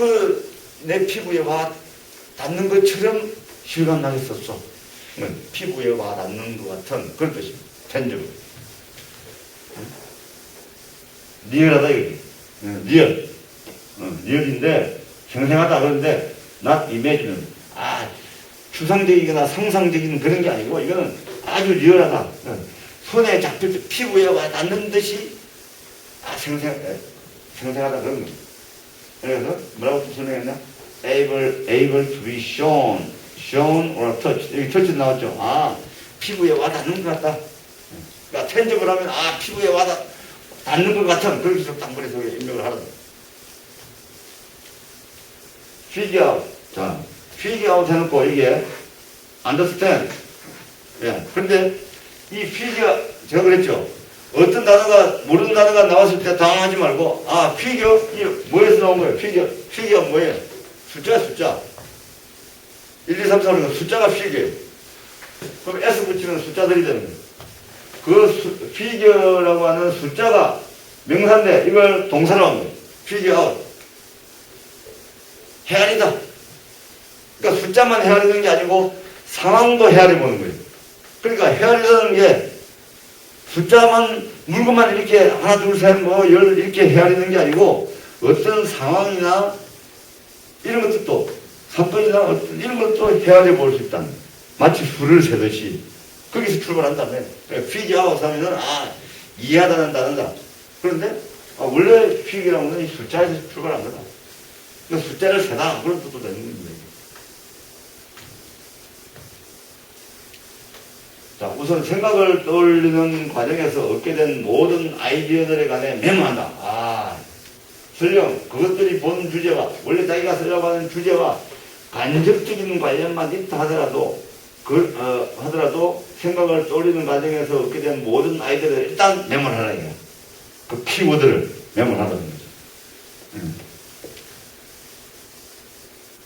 내 피부에 와 닿는 것처럼 실감나게 썼어. 피부에 와 닿는 것 같은 그런 뜻입니다. 텐저블. 리얼하다 이거지. 리얼. 리얼인데 생생하다 그런데 not imagine. 추상적이거나 상상적인 그런 게 아니고 이거는 아주 리얼하다. 손에 잡힐 때 피부에 와 닿는 듯이 생생하다 그런 거. 그래서 뭐라고 설명했냐? able to be shown or touched. 여기 touch 나왔죠. 피부에 와 닿는 것 같다. 그러니까 텐저블 하면 피부에 와 닿는 것 같은 그렇게 좀 땅굴에 속에 입력을 하는 figure out. 자, figure out 해놓고 이게 understand. 그런데 이 figure 제가 그랬죠. 어떤 단어가 모르는 단어가 나왔을 때 당황하지 말고 figure 이 뭐에서 나온 거예요? figure 뭐예요? 숫자 1, 2, 3, 4, 5 숫자가 figure. 그럼 S 붙이면 숫자들이 되는 거예요. 그 figure라고 하는 숫자가 명사인데 이걸 동사로 한 거예요. figure out. 헤아리다. 그러니까 숫자만 헤아리는 게 아니고 상황도 헤아려 보는 거예요. 그러니까 헤아리는 게 숫자만 물건만 이렇게 하나 둘 셋 열 이렇게 헤아리는 게 아니고 어떤 상황이나 이런 것도 사건이나 이런 것도 헤아려 볼 수 있다는 거예요. 마치 수를 세듯이 거기서 출발한다면 figure out 하면은 이해하다는 단어다. 그런데 원래 figure라는 건 이 숫자에서 출발한 거다. 그러니까 숫자를 세다 그런 뜻도 되는 겁니다. 자, 우선 생각을 떠올리는 과정에서 얻게 된 모든 아이디어들에 관해 메모한다. 설령 그것들이 본 주제와 원래 자기가 쓰려고 하는 주제와 간접적인 관련만 있다 하더라도 생각을 떠올리는 과정에서 얻게 된 모든 아이디어를 일단 메모를 하라 이거야. 그 키워드를 메모를 하라는 거죠.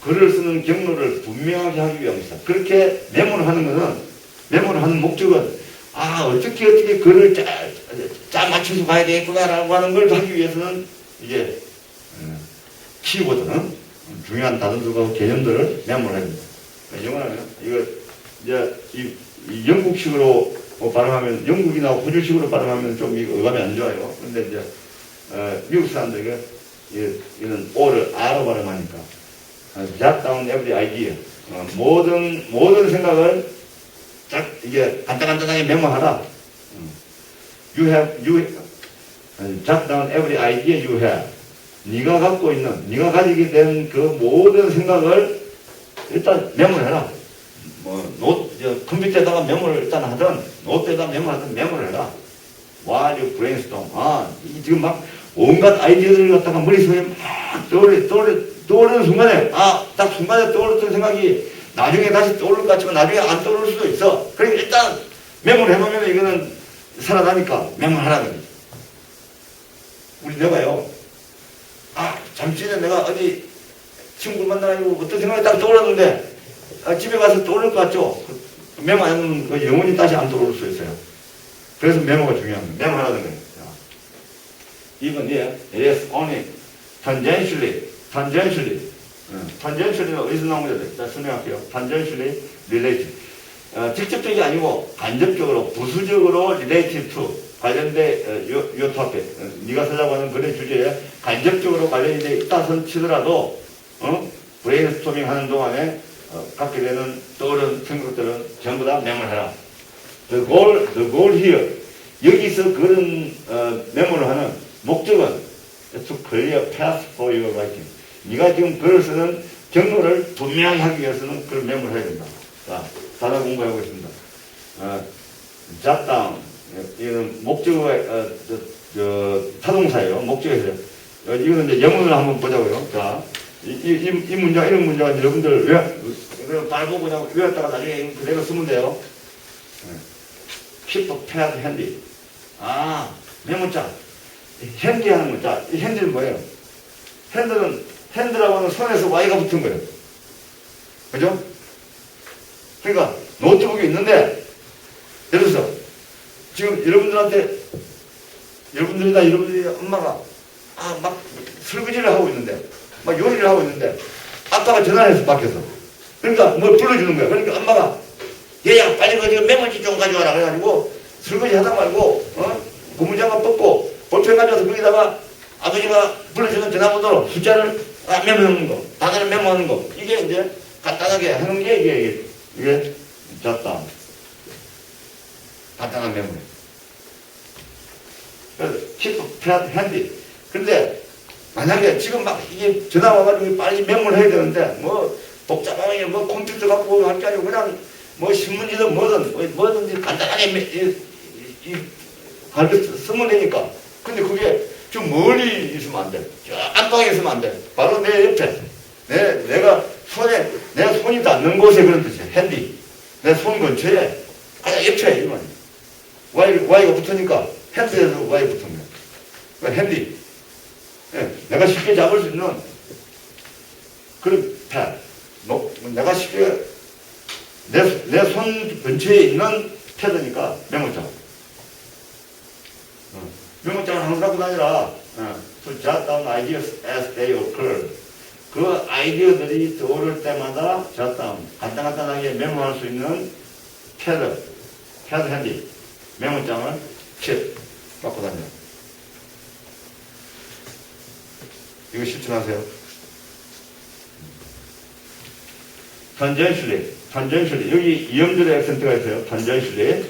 글을 쓰는 경로를 분명하게 하기 위함이다. 그렇게 메모를 하는 것은 메모를 하는 목적은 어떻게 글을 짜 맞춰서 가야 되겠구나라고 하는 걸 하기 위해서는 이제 키워드는 중요한 단어들과 개념들을 메모를 해야 됩니다. 영어는 이거 이제 이 영국식으로 발음하면 영국이나 호주식으로 발음하면 좀 이거 어감이 안 좋아요. 근데 이제 미국 사람들 이거는 O를 R로 발음하니까 jot down every idea. 모든 생각을 딱 이게 간단하게 메모하라. jot down every idea you have. 네가 갖고 있는, 네가 가지게 된 그 모든 생각을 일단 메모를 해라. 컴퓨터에다가 메모를 일단 하든, 노트에다가 메모하든 메모를 해라. while you brainstorm. 지금 막 온갖 아이디어들을 갖다가 머릿속에 막 떠오르는 순간에, 딱 순간에 떠오르던 생각이 나중에 다시 떠오를 것 같지만 나중에 안 떠오를 수도 있어. 그러니까 일단 메모를 해놓으면 이거는 살아나니까 메모를 하라는 거지. 우리 내가요, 잠시 전에 내가 어디 친구를 만나가지고 어떤 생각이 딱 떠올랐는데, 집에 가서 떠오를 것 같죠? 메모 안 하면 영원히 다시 안 떠오를 수 있어요. 그래서 메모가 중요한 거예요. 메모하라는 거예요. Even yes, only tangentially. tangentially는 어디서 나온 거죠? 자, 설명할게요. tangentially related. 직접적이 아니고 간접적으로, 부수적으로 related to 관련된 요 topic. 네가 쓰자고 하는 글의 주제에 간접적으로 관련이 돼 있다선 치더라도 브레인스토밍 하는 동안에 갖게 되는 떠오르는 생각들은 전부 다 메모를 해라. The goal here. 여기서 그런 메모를 하는 목적은 to clear path for your writing. 네가 지금 글을 쓰는 경로를 분명히 하기 위해서는 그걸 메모를 해야 된다. 자, 단어 공부하고 있습니다. jot down. 이거는 목적의 타동사예요. 목적에서요. 이거는 이제 영문을 한번 보자고요. 자, 이 문장, 이런 문장은 여러분들 말 보고 그냥 외웠다가 나중에 그대로 쓰면 돼요. keep a pad handy. 메모장. 핸디 하는 거. 자, 이 핸디는 뭐예요? 핸드라고 하는 손에서 Y가 붙은 거예요. 그죠? 그러니까, 노트북이 있는데, 예를 들어서, 지금 여러분들이 엄마가, 막 설거지를 하고 있는데, 막 요리를 하고 있는데, 아빠가 전화를 해서 밖에서. 그러니까 뭘 불러주는 거야. 그러니까 엄마가, 얘야, 빨리 그 메모지 좀 가져와라. 그래가지고, 설거지 하다 말고, 고무장갑 벗고, 볼펜 가져와서 거기다가 아버지가 불러주는 전화번호로 숫자를 메모하는 거, 단어를 메모하는 거. 이게 이제 간단하게 하는 게 이게 졌다. 간단한 메모리. 그래서 keep pad handy. 근데 만약에 지금 막 이게 전화 와가지고 빨리 메모를 해야 되는데 복잡하게 컴퓨터 갖고 할 게 아니고 그냥 신문지든 뭐든지 간단하게 쓰면 되니까. 근데 그게 좀 멀리 있으면 안 돼. 저 안방에 있으면 안 돼. 바로 내 옆에. 내가 손이 닿는 곳에 그런 뜻이야. 핸디. 내 손 근처에 가장 옆에 이만. Y가 붙으니까 핸드에서 Y 붙은 거야. 그러니까 핸디. 내가 쉽게 잡을 수 있는 그런 패드. 내가 쉽게 내 손 근처에 있는 패드니까 메모장. 메모장을 항상 갖고 다니라. To jot down ideas as they occur. 그 아이디어들이 떠오를 때마다 jot down. 간단하게 메모할 수 있는 패드 핸디. 메모장을 갖고 다녀. 이거 실천하세요. tangentially. 여기 이음절에 액센트가 있어요. tangentially.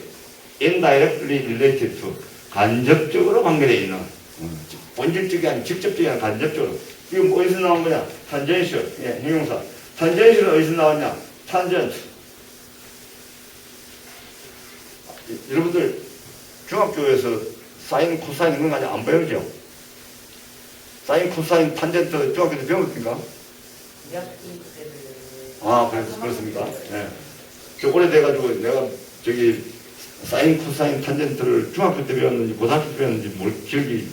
indirectly related to. 간접적으로 관계되어 있는. 본질적이 아닌 직접적이 아닌 간접적으로. 이거 어디서 나온 거냐? tangential. 형용사. tangential은 어디서 나왔냐? tangent. 여러분들 중학교에서 사인, 코사인 이런 거 아직 안 배우죠? 사인, 코사인, 탄젠트 중학교 때 배웠습니까? 그렇습니까? 네. 저 오래돼가지고 내가 사인, 코사인, 탄젠트를 중학교 때 배웠는지 고등학교 때 배웠는지 기억이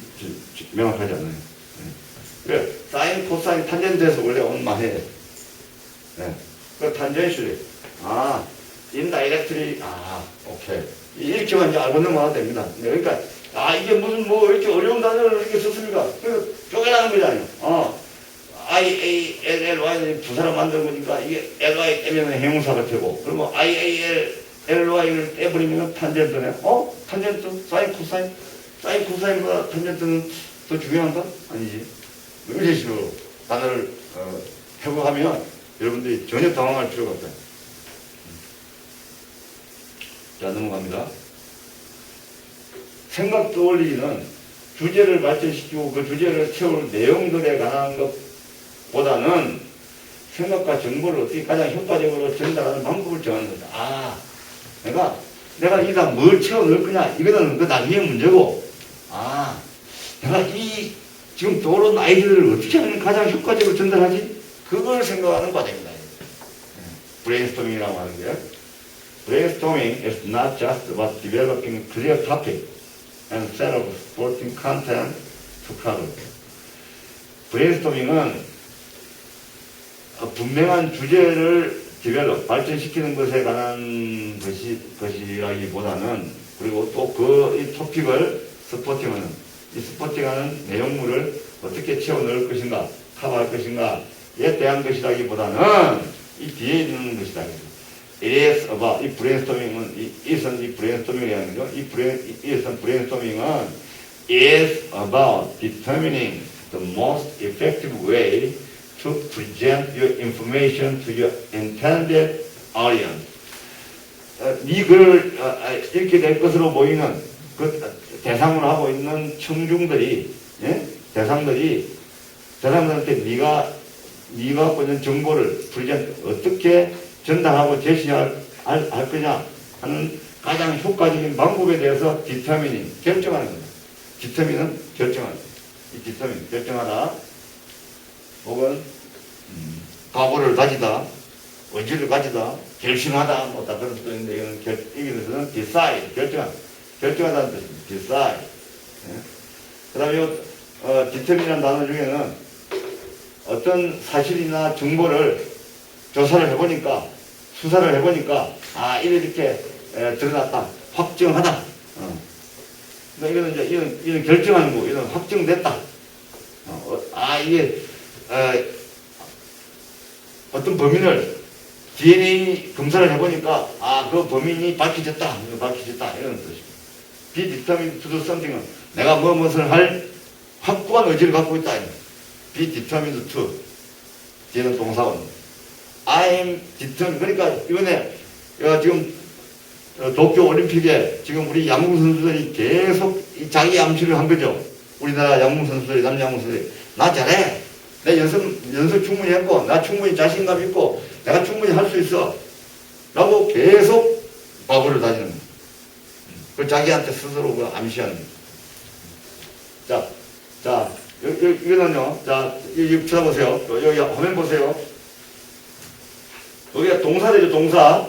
명확하지 않아요. 네. 그래, 사인, 코사인, 탄젠트에서 원래 온 말이에요. 네. 그 탄젠셜이 indirectly, 오케이. 이렇게만 이제 알고 넘어가면 됩니다. 그러니까, 이게 무슨 이렇게 어려운 단어를 이렇게 썼습니까? 그래서 쪼개라는 거잖아요. IALLY는 부사로 만든 거니까 이게 LY 빼면 형용사가 되고 그러면 IALLY를 떼버리면 탄젠트네. 탄젠트? 사인 코사인? 사인 코사인보다 탄젠트는 더 중요한가? 아니지. 이런 식으로 단어를 해고하면 여러분들이 전혀 당황할 필요가 없다. 자, 넘어갑니다. 생각 떠올리기는 주제를 발전시키고 그 주제를 채울 내용들에 관한 것보다는 생각과 정보를 어떻게 가장 효과적으로 전달하는 방법을 정하는 거다. 내가 이다 뭘 채워 넣을 거냐? 이거는 그 나중에 문제고, 내가 이 지금 떠오른 아이디어를 어떻게 하면 가장 효과적으로 전달하지? 그걸 생각하는 과정이다. 브레인스토밍이라고 하는 게. Brainstorming is not just about developing clear topic and set of supporting content to cover. 브레인스토밍은 분명한 주제를 발전시키는 것에 관한 것이라기보다는 그리고 또 이 토픽을 스포팅하는 이 스포팅하는 내용물을 어떻게 채워 넣을 것인가 커버할 것인가에 대한 것이라기보다는 이 뒤에 있는 것이다. It is about 이 브레인스토밍은 이 브레인스토밍이라는 거죠. 이 브레인스토밍은 is about determining the most effective way to present your information to your intended audience. 이 글을 읽게 될 것으로 보이는 그 대상으로 하고 있는 청중들이 대상들한테 네가 갖고 있는 정보를 어떻게 전달하고 제시할 거냐 하는 가장 효과적인 방법에 대해서 결정하는 겁니다. 디터민은 결정하는 겁니다. 이 디터민, 결정하다 혹은 각오를 가지다, 의지를 가지다, 결심하다 뭐 다 그런 뜻도 있는데 이거는 decide, 결정하다는 뜻입니다. decide. 그 다음에 디터민이라는 단어 중에는 어떤 사실이나 정보를 조사를 해보니까 수사를 해보니까 이렇게 드러났다, 확정하다. 그러니까 이거는 결정하는 거고, 이거는 확정됐다. 이게 어떤 범인을 DNA 검사를 해보니까 그 범인이 밝혀졌다, 이런 뜻입니다. Be determined to do something은 내가 무엇을 할 확고한 의지를 갖고 있다. Be determined to 뒤에는 동사원. I am determined. 그러니까 이번에 지금 도쿄 올림픽에 지금 우리 양궁 선수들이 계속 자기 암시를 한 거죠. 우리나라 양궁 선수들이, 남자 양궁 선수들이 나 잘해. 내 연습 충분히 했고, 나 충분히 자신감 있고, 내가 충분히 할 수 있어. 라고 계속 과거를 다지는 거예요. 그 자기한테 스스로 그 암시하는 거예요. 자, 이거는요. 자, 여기 쳐다보세요. 여기 화면 보세요. 여기가 동사되죠, 동사.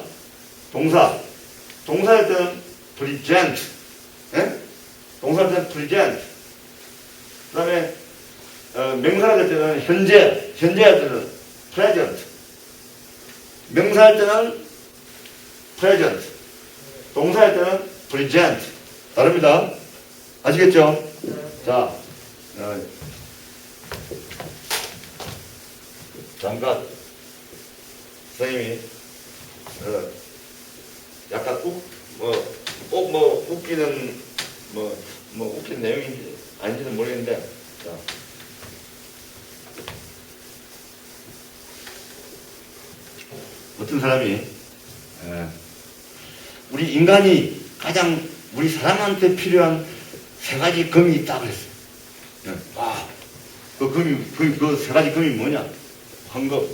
동사할 때는 present. 동사할 때는 present. 그 다음에, 명사할 때는 현재 할 때는 present. 명사할 때는 present. 동사할 때는 present. 다릅니다. 아시겠죠? 자, 잠깐 선생님이 약간 웃기는 웃긴 내용인지 아닌지는 모르겠는데, 자, 어떤 사람이 우리 인간이 가장 우리 사람한테 필요한 세 가지 금이 있다 그랬어요. 그 세 가지 금이 뭐냐? 황금,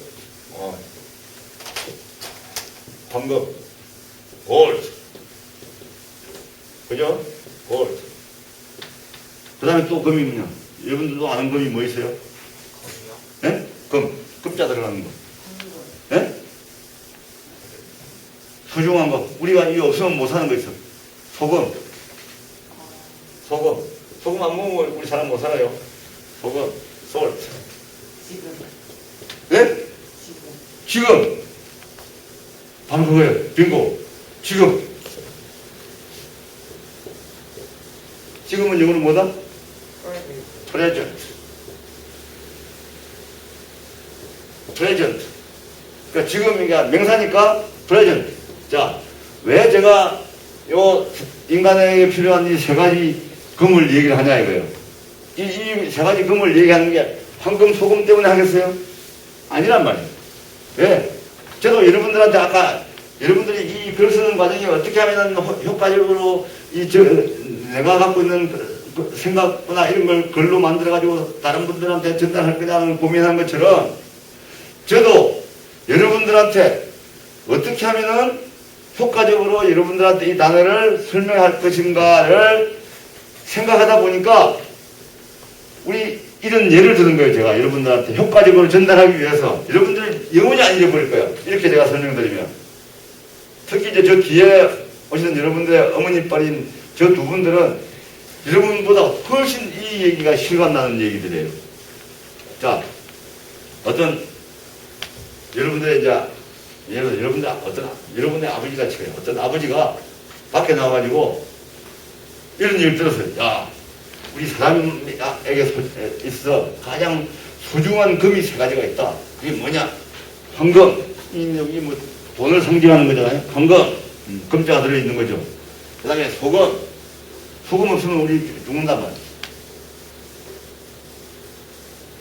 골드. 그죠? 골드. 그 다음에 또 금이 뭐냐? 여러분들도 아는 금이 뭐 있어요? 네? 금자 들어가는 거. 네? 소중한 거. 우리가 이거 없으면 못 사는 거 있어. 소금 안 먹으면 우리 사람 못 살아요. 소금, salt. 네? 지금. 바로 그거예요. 빙고. 지금은 영어로 뭐다? present. present. 그러니까 지금 이게 명사니까 present. 자, 왜 제가 요 인간에게 필요한 이 세 가지 금을 얘기를 하냐 이거예요. 이 세 가지 금을 얘기하는 게 황금, 소금 때문에 하겠어요? 아니란 말이에요. 왜? 저도 여러분들한테 아까 여러분들이 이 글 쓰는 과정이 어떻게 하면 효과적으로 내가 갖고 있는 그 생각이나 이런 걸 글로 만들어가지고 다른 분들한테 전달할 거냐는 고민한 것처럼 저도 여러분들한테 어떻게 하면은 효과적으로 여러분들한테 이 단어를 설명할 것인가를 생각하다 보니까 우리 이런 예를 드는 거예요. 제가 여러분들한테 효과적으로 전달하기 위해서 여러분들 영원히 안 잊어버릴 거예요. 이렇게 제가 설명드리면 특히 이제 저 뒤에 오시는 여러분들의 어머니뻘인 저 두 분들은 여러분보다 훨씬 이 얘기가 실감나는 얘기들이에요. 자, 어떤 여러분들의 이제 여러분의 아버지가 치고요. 어떤 아버지가 밖에 나와가지고 이런 얘기를 들었어요. 야, 우리 사람에게 있어 가장 소중한 금이 세 가지가 있다. 그게 뭐냐? 황금. 여기 뭐 돈을 상징하는 거잖아요. 황금. 금자가 들어있는 거죠. 그 다음에 소금. 소금 없으면 우리 죽는단 말이에요.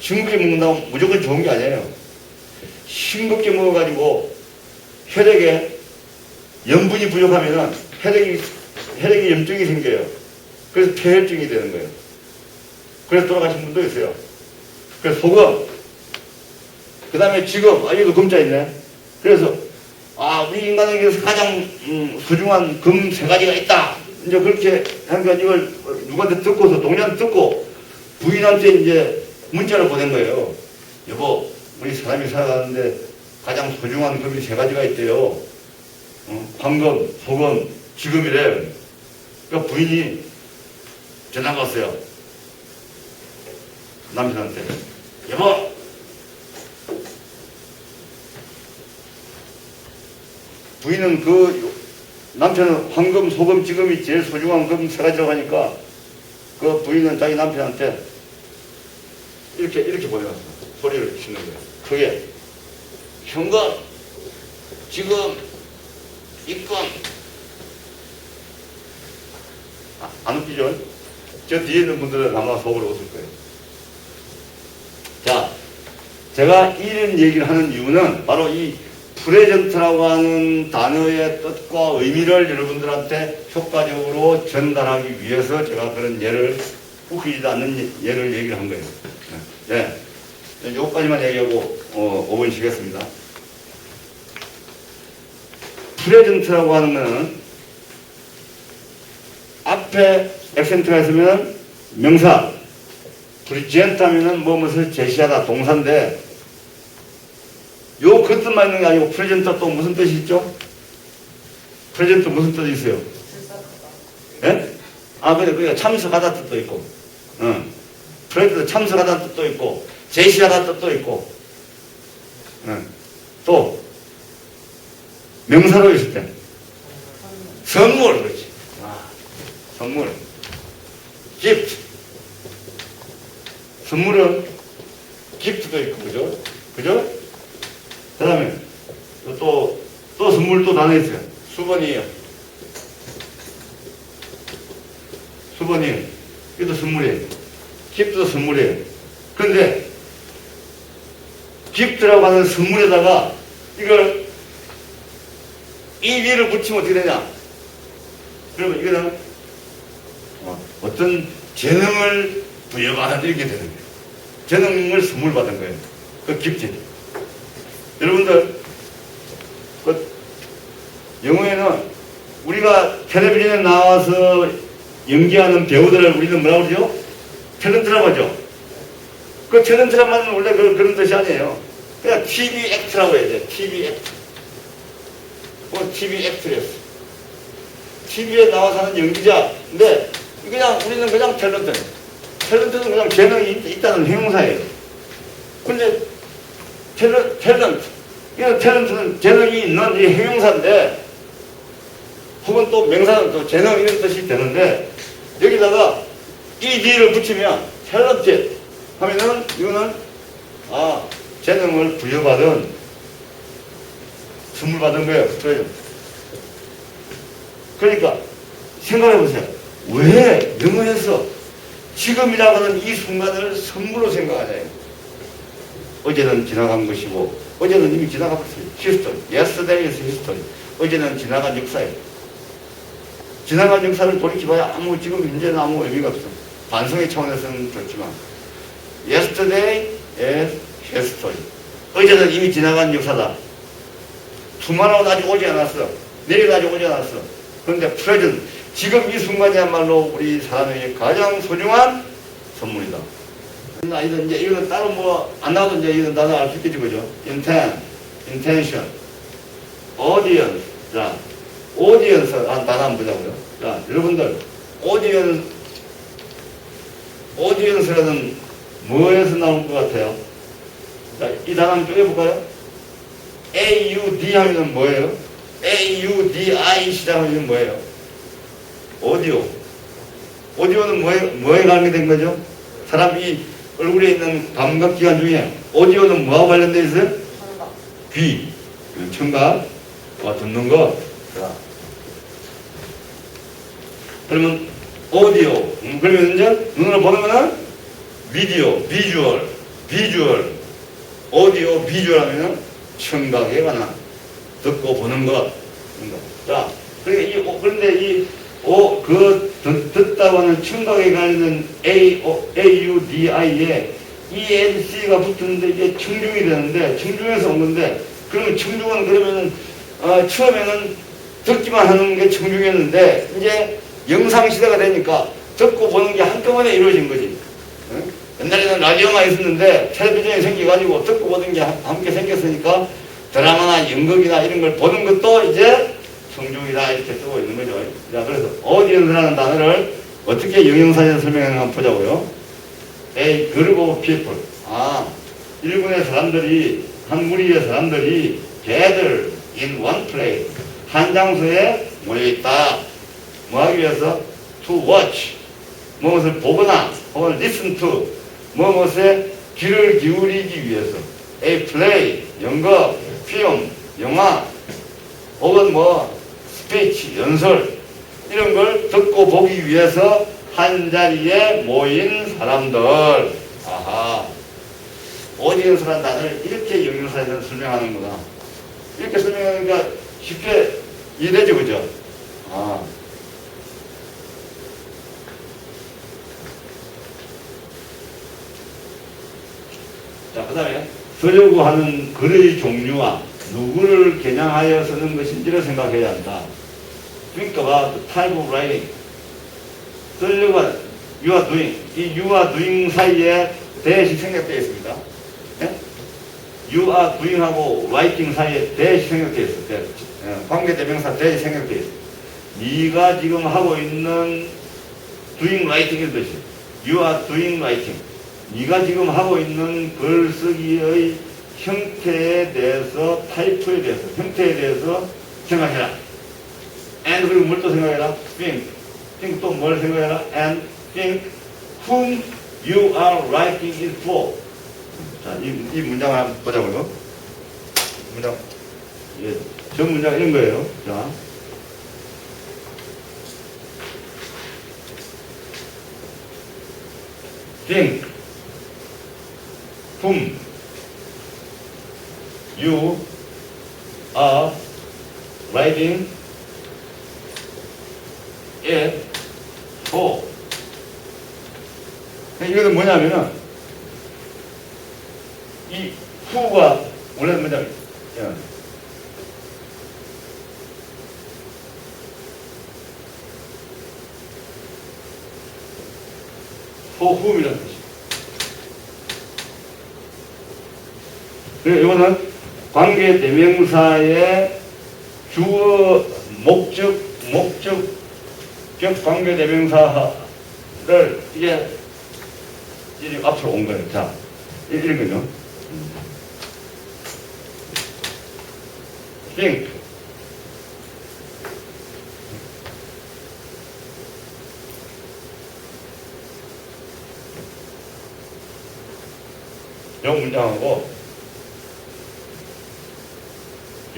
싱겁게 먹는다고 무조건 좋은 게 아니에요. 싱겁게 먹어가지고 혈액에 염분이 부족하면은 혈액에 염증이 생겨요. 그래서 폐혈증이 되는 거예요. 그래서 돌아가신 분도 있어요. 그래서 소금. 그 다음에 지금, 여기도 금자 있네. 그래서, 우리 인간에게서 가장 소중한 금 세 가지가 있다. 이제 그렇게 하니까 이걸 누구한테 듣고서, 동료한테 듣고, 부인한테 이제 문자를 보낸 거예요. 여보, 우리 사람이 살아가는데 가장 소중한 금이 세 가지가 있대요. 황금, 소금, 지금이래. 그러니까 부인이 전화가 왔어요. 남편한테. 여보! 부인은 남편은 황금, 소금, 지금이 제일 소중한 금 세 가지라고 하니까 그 부인은 자기 남편한테 이렇게 보내왔어. 소리를 치는 거예요. 그게 현금, 지금, 입금. 안 웃기죠? 저 뒤에 있는 분들은 아마 속으로 웃을 거예요. 자, 제가 이런 얘기를 하는 이유는 바로 이 프레젠트라고 하는 단어의 뜻과 의미를 여러분들한테 효과적으로 전달하기 위해서 제가 그런 예를, 웃기지도 않는 예를 얘기를 한 거예요. 네. 요까지만 얘기하고 5분 쉬겠습니다. 프레젠트라고 하는 거는 앞에 액센트가 있으면 명사, 프레젠트 하면은 무엇을 제시하다 동사인데 요 그 뜻만 있는 게 아니고 프레젠트 또 무슨 뜻이 있죠? 프레젠트 무슨 뜻이 있어요? 예? 그러니까 참석하다 뜻도 있고 프레젠트 참석하다 뜻도 있고 제시하다 뜻도 있고 또 명사로 있을 때 선물, 그렇지. 선물, gift. 선물은 gift도 있고, 그죠? 그죠? 그 다음에 또 선물 또 나눠 있어요. 수건이에요. 수건이에요. 이것도 선물이에요. gift도 선물이에요. 그런데 gift라고 하는 선물에다가 이걸 ED를 붙이면 어떻게 되냐? 그러면 이거는 어떤 재능을 부여받은 이렇게 되는 거예요. 재능을 선물 받은 거예요. 그 기프트. 여러분들, 영어에는 우리가 텔레비전에 나와서 연기하는 배우들을 우리는 뭐라고 그러죠? 탤런트라고 하죠. 그 탤런트란 말은 원래 그런 뜻이 아니에요. 그냥 TV 액트라고 해야 돼. TV 액트. TV 액트래요. TV에 나와서 하는 연기자인데 우리는 그냥 탤런트. 탤런트는 그냥 재능이 있다는 형용사예요. 근데 탤런트. 이런 탤런트는 재능이 있는 이 형용사인데 혹은 또 명사는 또 재능 이런 뜻이 되는데 여기다가 ED를 붙이면 탤런트 하면은 이거는 재능을 부여받은 선물 받은 거예요. 그러니까 생각해 보세요. 왜 영어에서 지금이라고 하는 이 순간을 선물로 생각하냐. 어제는 지나간 것이고 어제는 이미 지나갔어요. history. Yesterday is history. 어제는 지나간 역사예요. 지나간 역사를 돌이켜봐야 지금 현재는 아무 의미가 없어. 반성의 차원에서는 좋지만 Yesterday is history. 어제는 이미 지나간 역사다. tomorrow는 아직 오지 않았어. 내일은 아직 오지 않았어. 그런데 present, 지금 이 순간이야말로 우리 사람에게 가장 소중한 선물이다. 이제 이거는 따로 안 나와도 이제 이건 나도 알 수 있겠지, 그죠? intent, intention, audience. 자, audience 단어 한번 보자고요. 자, 여러분들, audience라는 뭐에서 나올 것 같아요? 자, 이 단어 한번 쪼개볼까요? AUD 하면 뭐예요? AUDI 시작하면 뭐예요? 오디오. 오디오는 뭐에 관계된 거죠? 사람이 얼굴에 있는 감각기관 중에 오디오는 뭐하고 관련되어 있어요? 청각. 귀, 청각, 듣는 거. 자. 그러면 오디오. 그러면 이제 눈으로 보는 거는 비디오, 비주얼. 오디오, 비주얼 하면은 청각에 관한 듣고 보는 것. 자, 그런데 듣다고 하는 청각에 관련된 AUDI에 ENC가 붙었는데 이게 청중이 되는데, 청중에서 온 건데, 그러면 청중은 그러면은, 처음에는 듣기만 하는 게 청중이었는데, 이제 영상시대가 되니까 듣고 보는 게 한꺼번에 이루어진 거지. 응? 옛날에는 라디오만 있었는데, 텔레비전이 생겨가지고 듣고 보는 게 함께 생겼으니까, 드라마나 연극이나 이런 걸 보는 것도 이제 청중이다 이렇게 쓰고 있는 거죠. 자, 그래서 audience라는 단어를 어떻게 영영사전에 설명하는가 한번 보자고요. A group of people. 일군의 사람들이, 한 무리의 사람들이 gather in one place. 한 장소에 모여있다. 뭐 하기 위해서? To watch. 무엇을 보거나, 혹은 listen to. 무엇에 귀를 기울이기 위해서. A play. 연극, film, 영화, 혹은 스피치, 연설, 이런 걸 듣고 보기 위해서 한 자리에 모인 사람들. 아하. 오디언스라는 단어를 이렇게 영영사에서 설명하는구나. 이렇게 설명하니까 쉽게 이해되죠, 그죠? 자, 그 다음에 쓰려고 하는 글의 종류와 누구를 겨냥하여 쓰는 것인지를 생각해야 한다. Think about the type of writing. 쓰려고 하는 you are doing. 이 you are doing 사이에 대시 생략되어 있습니다. 네? you are doing하고 writing 사이에 대시 생략되어 있어요. 관계대명사 대시 생략되어 있어요. 네가 지금 하고 있는 doing writing의 뜻이 you are doing writing. 네가 지금 하고 있는 글쓰기의 형태에 대해서, 타입에 대해서, 형태에 대해서 생각해라. and 그리고 뭘 또 생각해라? think 또 뭘 생각해라? and think whom you are writing it for. 자, 이 문장을 한번 보자고요. 문장, 전 문장 이런 거예요. 자. think whom you are writing it for. 이거는 뭐냐면은 이 who가 원래는 뭐냐면 for whom이라는 뜻이에요. 그리고 이거는 관계 대명사의 주어, 목적격 관계 대명사를 이게 앞으로 온 거예요. 자, 이거요. think. 이 문장하고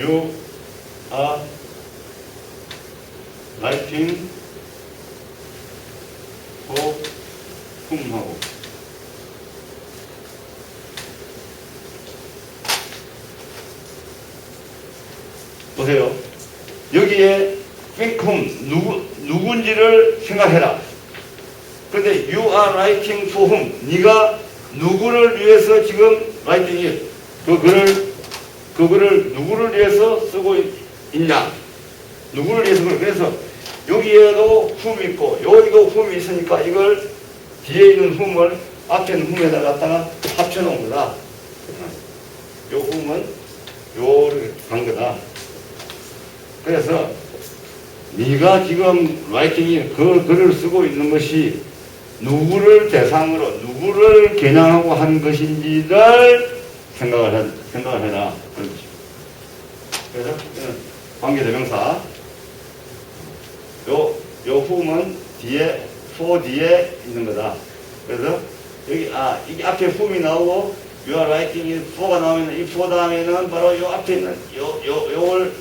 You are writing for whom 하고 보세요. 여기에 think whom 누군지를 생각해라. 근데 you are writing for whom 네가 누구를 위해서 지금 writing 그 글을 누구를 위해서 쓰고 있냐? 누구를 위해서 그래서 여기에도 whom 있고 여기도 whom이 있으니까 이걸 뒤에 있는 whom을 앞에 있는 whom에다 갖다가 합쳐놓은 거다. 요 whom은 요를 간 거다. 그래서 네가 지금 라이팅이 그 글을 쓰고 있는 것이 누구를 대상으로 누구를 겨냥하고 한 것인지를 생각을 해라. 그런 것이죠. 그래서 관계대명사 요 whom은 뒤에 for 뒤에 있는 거다. 그래서 여기 이게 앞에 whom이 나오고 you are writing for가 나오면 이 for 다음에는 바로 요 앞에 있는 요걸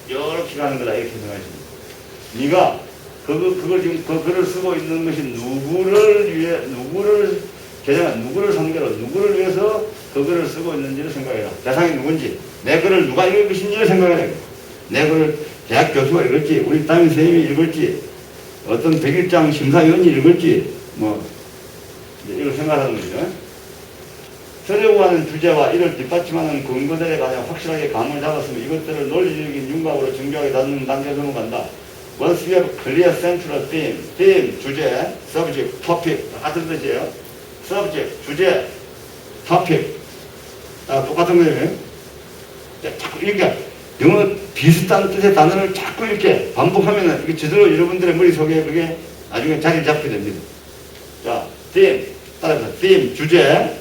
이렇게 가는 거다 이렇게 생각하시면 네가 그걸 지금 그 글을 쓰고 있는 것이 누구를 상대로 누구를 위해서 그 글을 쓰고 있는지를 생각해라. 대상이 누군지 내 글을 누가 읽을 것인지를 생각해라. 내 글을 대학 교수가 읽을지 우리 담임 선생님이 읽을지 어떤 백일장 심사위원이 읽을지 뭐 이걸 생각하는 거죠. 쓰려고 하는 주제와 이를 뒷받침하는 근거들에 관해 확실하게 감을 잡았으면 이것들을 논리적인 윤곽으로 정교하게 다루는 단계에 넘어간다. Once we have clear central theme, 주제, subject, topic 같은 뜻이에요. subject, 주제, topic 똑같은 거예요. 자꾸 이렇게 영어 비슷한 뜻의 단어를 자꾸 이렇게 반복하면 이게 제대로 여러분들의 머릿속에 그게 나중에 자리 잡게 됩니다. 자, theme, 따라서 theme, 주제,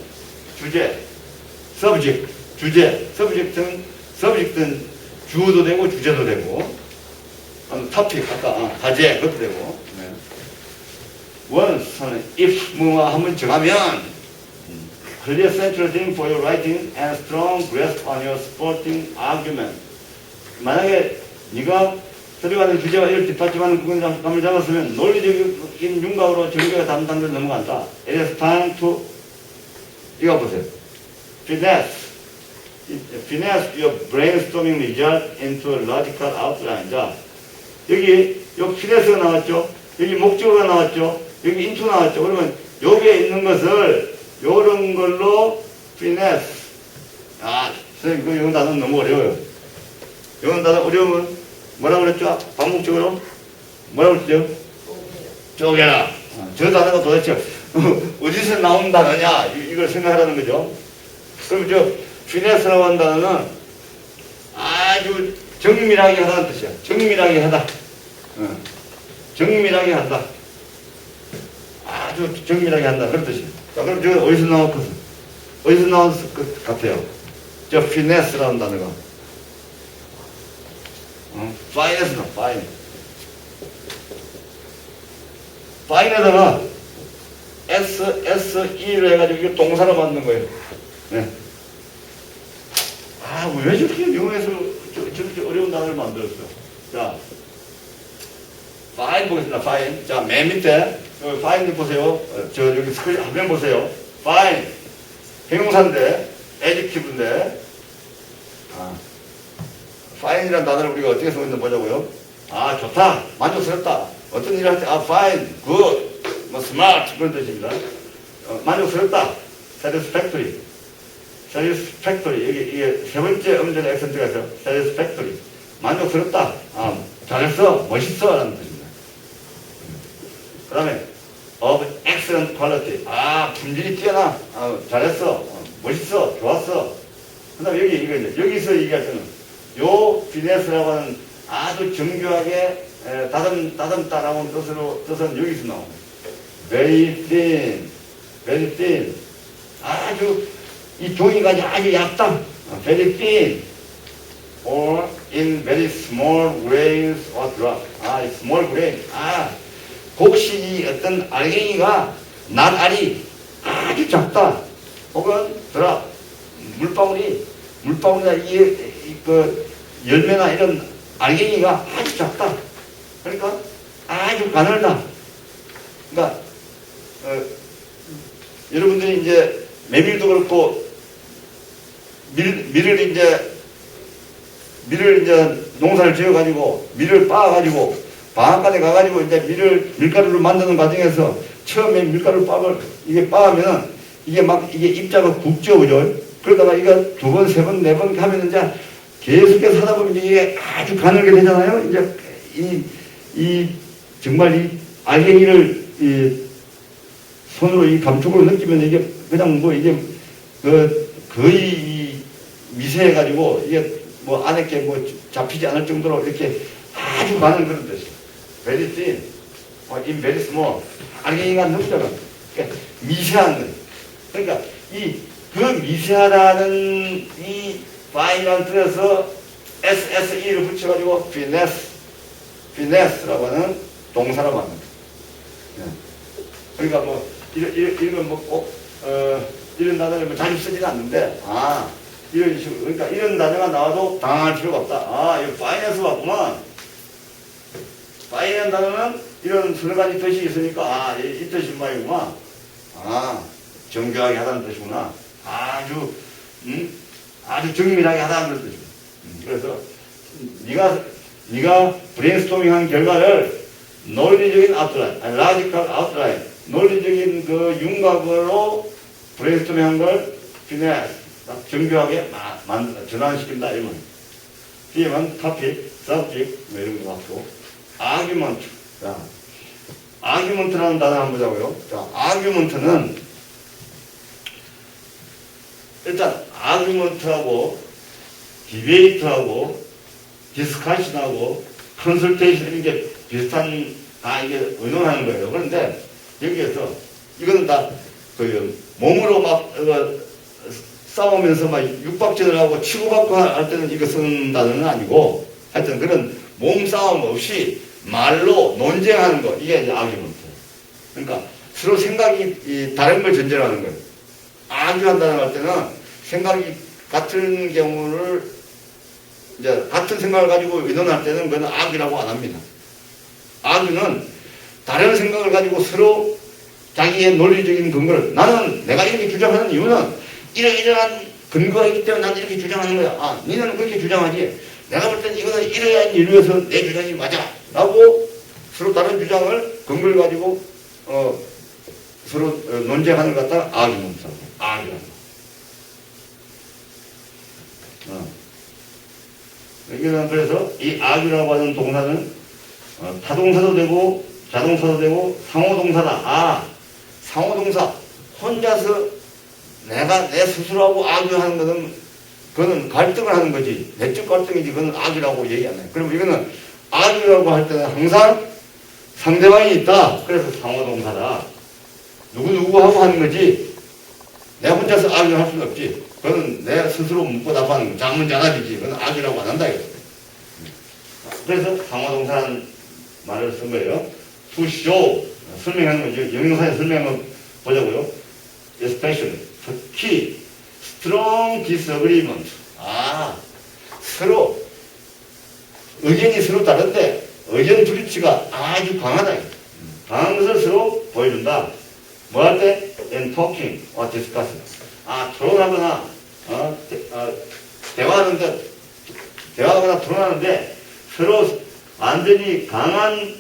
subject, 주제, subject는 주어도 되고 주제도 되고, topic, 아까 과제, 그것도 되고. 네. once는 if 뭐뭐 한번 정하면 clear central theme for your writing and strong grasp on your supporting argument. 만약에 네가 들어가는 주제와 이를 뒷받침하는 구간감을 잡았으면 논리적인 윤곽으로 정교하게 다른 단계로 넘어간다. It is time to 이거 보세요. finesse your brainstorming result into a logical outline. 자, 여기 finesse가 나왔죠. 여기 목적어가 나왔죠. 여기 into 나왔죠. 그러면 여기에 있는 것을 요런 걸로 finesse. 선생님 그 영어 단어는 너무 어려워요. 영어 단어 어려우면 뭐라 그랬죠? 반복적으로 뭐라 그랬죠? 쪼개라. 저 단어가 도대체 어디서 나온 단어냐 이걸 생각하라는 거죠. 그럼 finesse라고 하는 단어는 아주 정밀하게 하다는 뜻이야. 정밀하게 하다. 정밀하게 한다. 아주 정밀하게 한다. 그런 뜻이야. 자, 그럼 저 어디서 나왔겠어? 어디서 나왔을 것 같아요? 저 finesse라는 단어가. fine에서 나와, fine. fine에다가 SE를 해가지고 이게 동사로 만든 거예요. 네. 왜 저렇게 영어에서 저렇게 어려운 단어를 만들었어? 자, fine 보겠습니다. fine. 자, 맨 밑에 여기 fine 보세요. 여기 스크린 화면 보세요. fine. 형용사인데, adjective인데, fine이라는 단어를 우리가 어떻게 쓰는지 보자고요. 좋다. 만족스럽다. 어떤 일을 할 때, fine, good, 뭐 smart 그런 뜻입니다. 만족스럽다. satisfactory. 이게 세 번째 음절의 액센트가 있어요. satisfactory. 만족스럽다. 잘했어. 멋있어. 라는 뜻입니다. 그 다음에 of excellent quality. 품질이 뛰어나. 잘했어. 멋있어. 좋았어. 그 다음에 여기서 얘기할 때는 요 finesse라고 하는 아주 정교하게 다듬다라고 뜻은 여기서 나옵니다. very thin. 아주 이 종이가 아주 얇다. very thin. or in very small grains or drop. small grain. 곡식이 어떤 알갱이가 낫알이 아주 작다. 혹은 drop. 물방울이나 열매나 이런 알갱이가 아주 작다. 그러니까 아주 가늘다. 그러니까 여러분들이 이제 메밀도 그렇고 밀을 이제 농사를 지어가지고 밀을 빻아가지고 방앗간에 가가지고 이제 밀가루를 만드는 과정에서 처음에 밀가루 이게 빻으면은 이게 입자가 굵죠, 그죠? 그러다가 이거 두 번, 세 번, 네 번 하면 이제 계속해서 하다 보면 이게 아주 가늘게 되잖아요. 이제 정말 이 알갱이를 손으로 이 감촉으로 느끼면 이게 그냥 뭐 이게 거의 미세해가지고 이게 뭐 안에 게 뭐 잡히지 않을 정도로 이렇게 아주 가는 그런 뜻이에요. very thin, in very small. 알갱이가 넓잖아. 그러니까 미세한 거. 그러니까 그 미세하다는 이 fine이라는 뜻에서 SSE를 붙여가지고 finesse라고 하는 동사로 만든 거예요. 그러니까 뭐 이런 뭐 꼭 이런 단어를 뭐 자주 쓰지는 않는데 이런 식으로 그러니까 이런 단어가 나와도 당황할 필요가 없다. 이거 파이낸스 왔구만. 파이라는 단어는 이런 서너 가지 뜻이 있으니까 이 뜻인 말이구만. 정교하게 하다는 뜻이구나. 아주 정밀하게 하다는 뜻이구나. 그래서 네가 브레인스토밍한 결과를 논리적인 아웃라인, 라지컬 아웃라인, 논리적인 그 윤곽으로 브레인스토밍한 걸 피네스, 정교하게 전환시킨다 이런 거예요. 뒤에만 topic, subject 뭐 이런 거 갖고 argument. 자, argument라는 단어 한번 보자고요. 자, argument는 일단 argument하고 debate하고 discussion하고 consultation 이런 게 비슷한 이게 의논하는 거예요. 그런데 여기에서 이거는 다 몸으로 막 싸우면서 막 육박전을 하고 치고받고 할 때는 이거 쓰는 단어는 아니고 하여튼 그런 몸싸움 없이 말로 논쟁하는 거 이게 이제 아규먼트. 그러니까 서로 생각이 다른 걸 전제하는 거예요. 아규한다는 할 때는 생각이 같은 경우를 이제 같은 생각을 가지고 의논할 때는 그건 아규라고 안 합니다. 아규는 다른 생각을 가지고 서로 자기의 논리적인 근거를 내가 이렇게 주장하는 이유는 이러이러한 근거가 있기 때문에 나는 이렇게 주장하는 거야. 니는 그렇게 주장하지. 내가 볼 때는 이거는 이러한 이유에서 내 주장이 맞아. 라고 서로 다른 주장을 근거를 가지고 서로 논쟁하는 것 같다. 아규먼트라고. 여기는 그래서 이 아규라고 하는 동사는 타동사도 되고 자동사도 되고 상호동사다. 상호동사 혼자서 내가 내 스스로하고 아규하는 것은 그거는 갈등을 하는 거지. 내적 갈등이지. 그건 아규라고 얘기 안 해요. 그럼 이거는 아규라고 할 때는 항상 상대방이 있다. 그래서 상호동사다. 누구하고 하는 거지. 내가 혼자서 아규할 수는 없지. 그거는 내 스스로 묻고 답하는 거. 장문장답이지. 그건 아규라고 안 한다. 이거. 그래서 상호동사라는 말을 쓴 거예요. To show. 설명하는 거죠. 영영사에 설명을 보자고요. Especially. 특히 strong disagreement. 서로 의견이 서로 다른데 의견 불일치가 아주 강하다. 강한 것을 서로 보여준다. 뭐 할 때? In talking or discussing. 토론하거나 대화하거나 토론하는데 서로 완전히 강한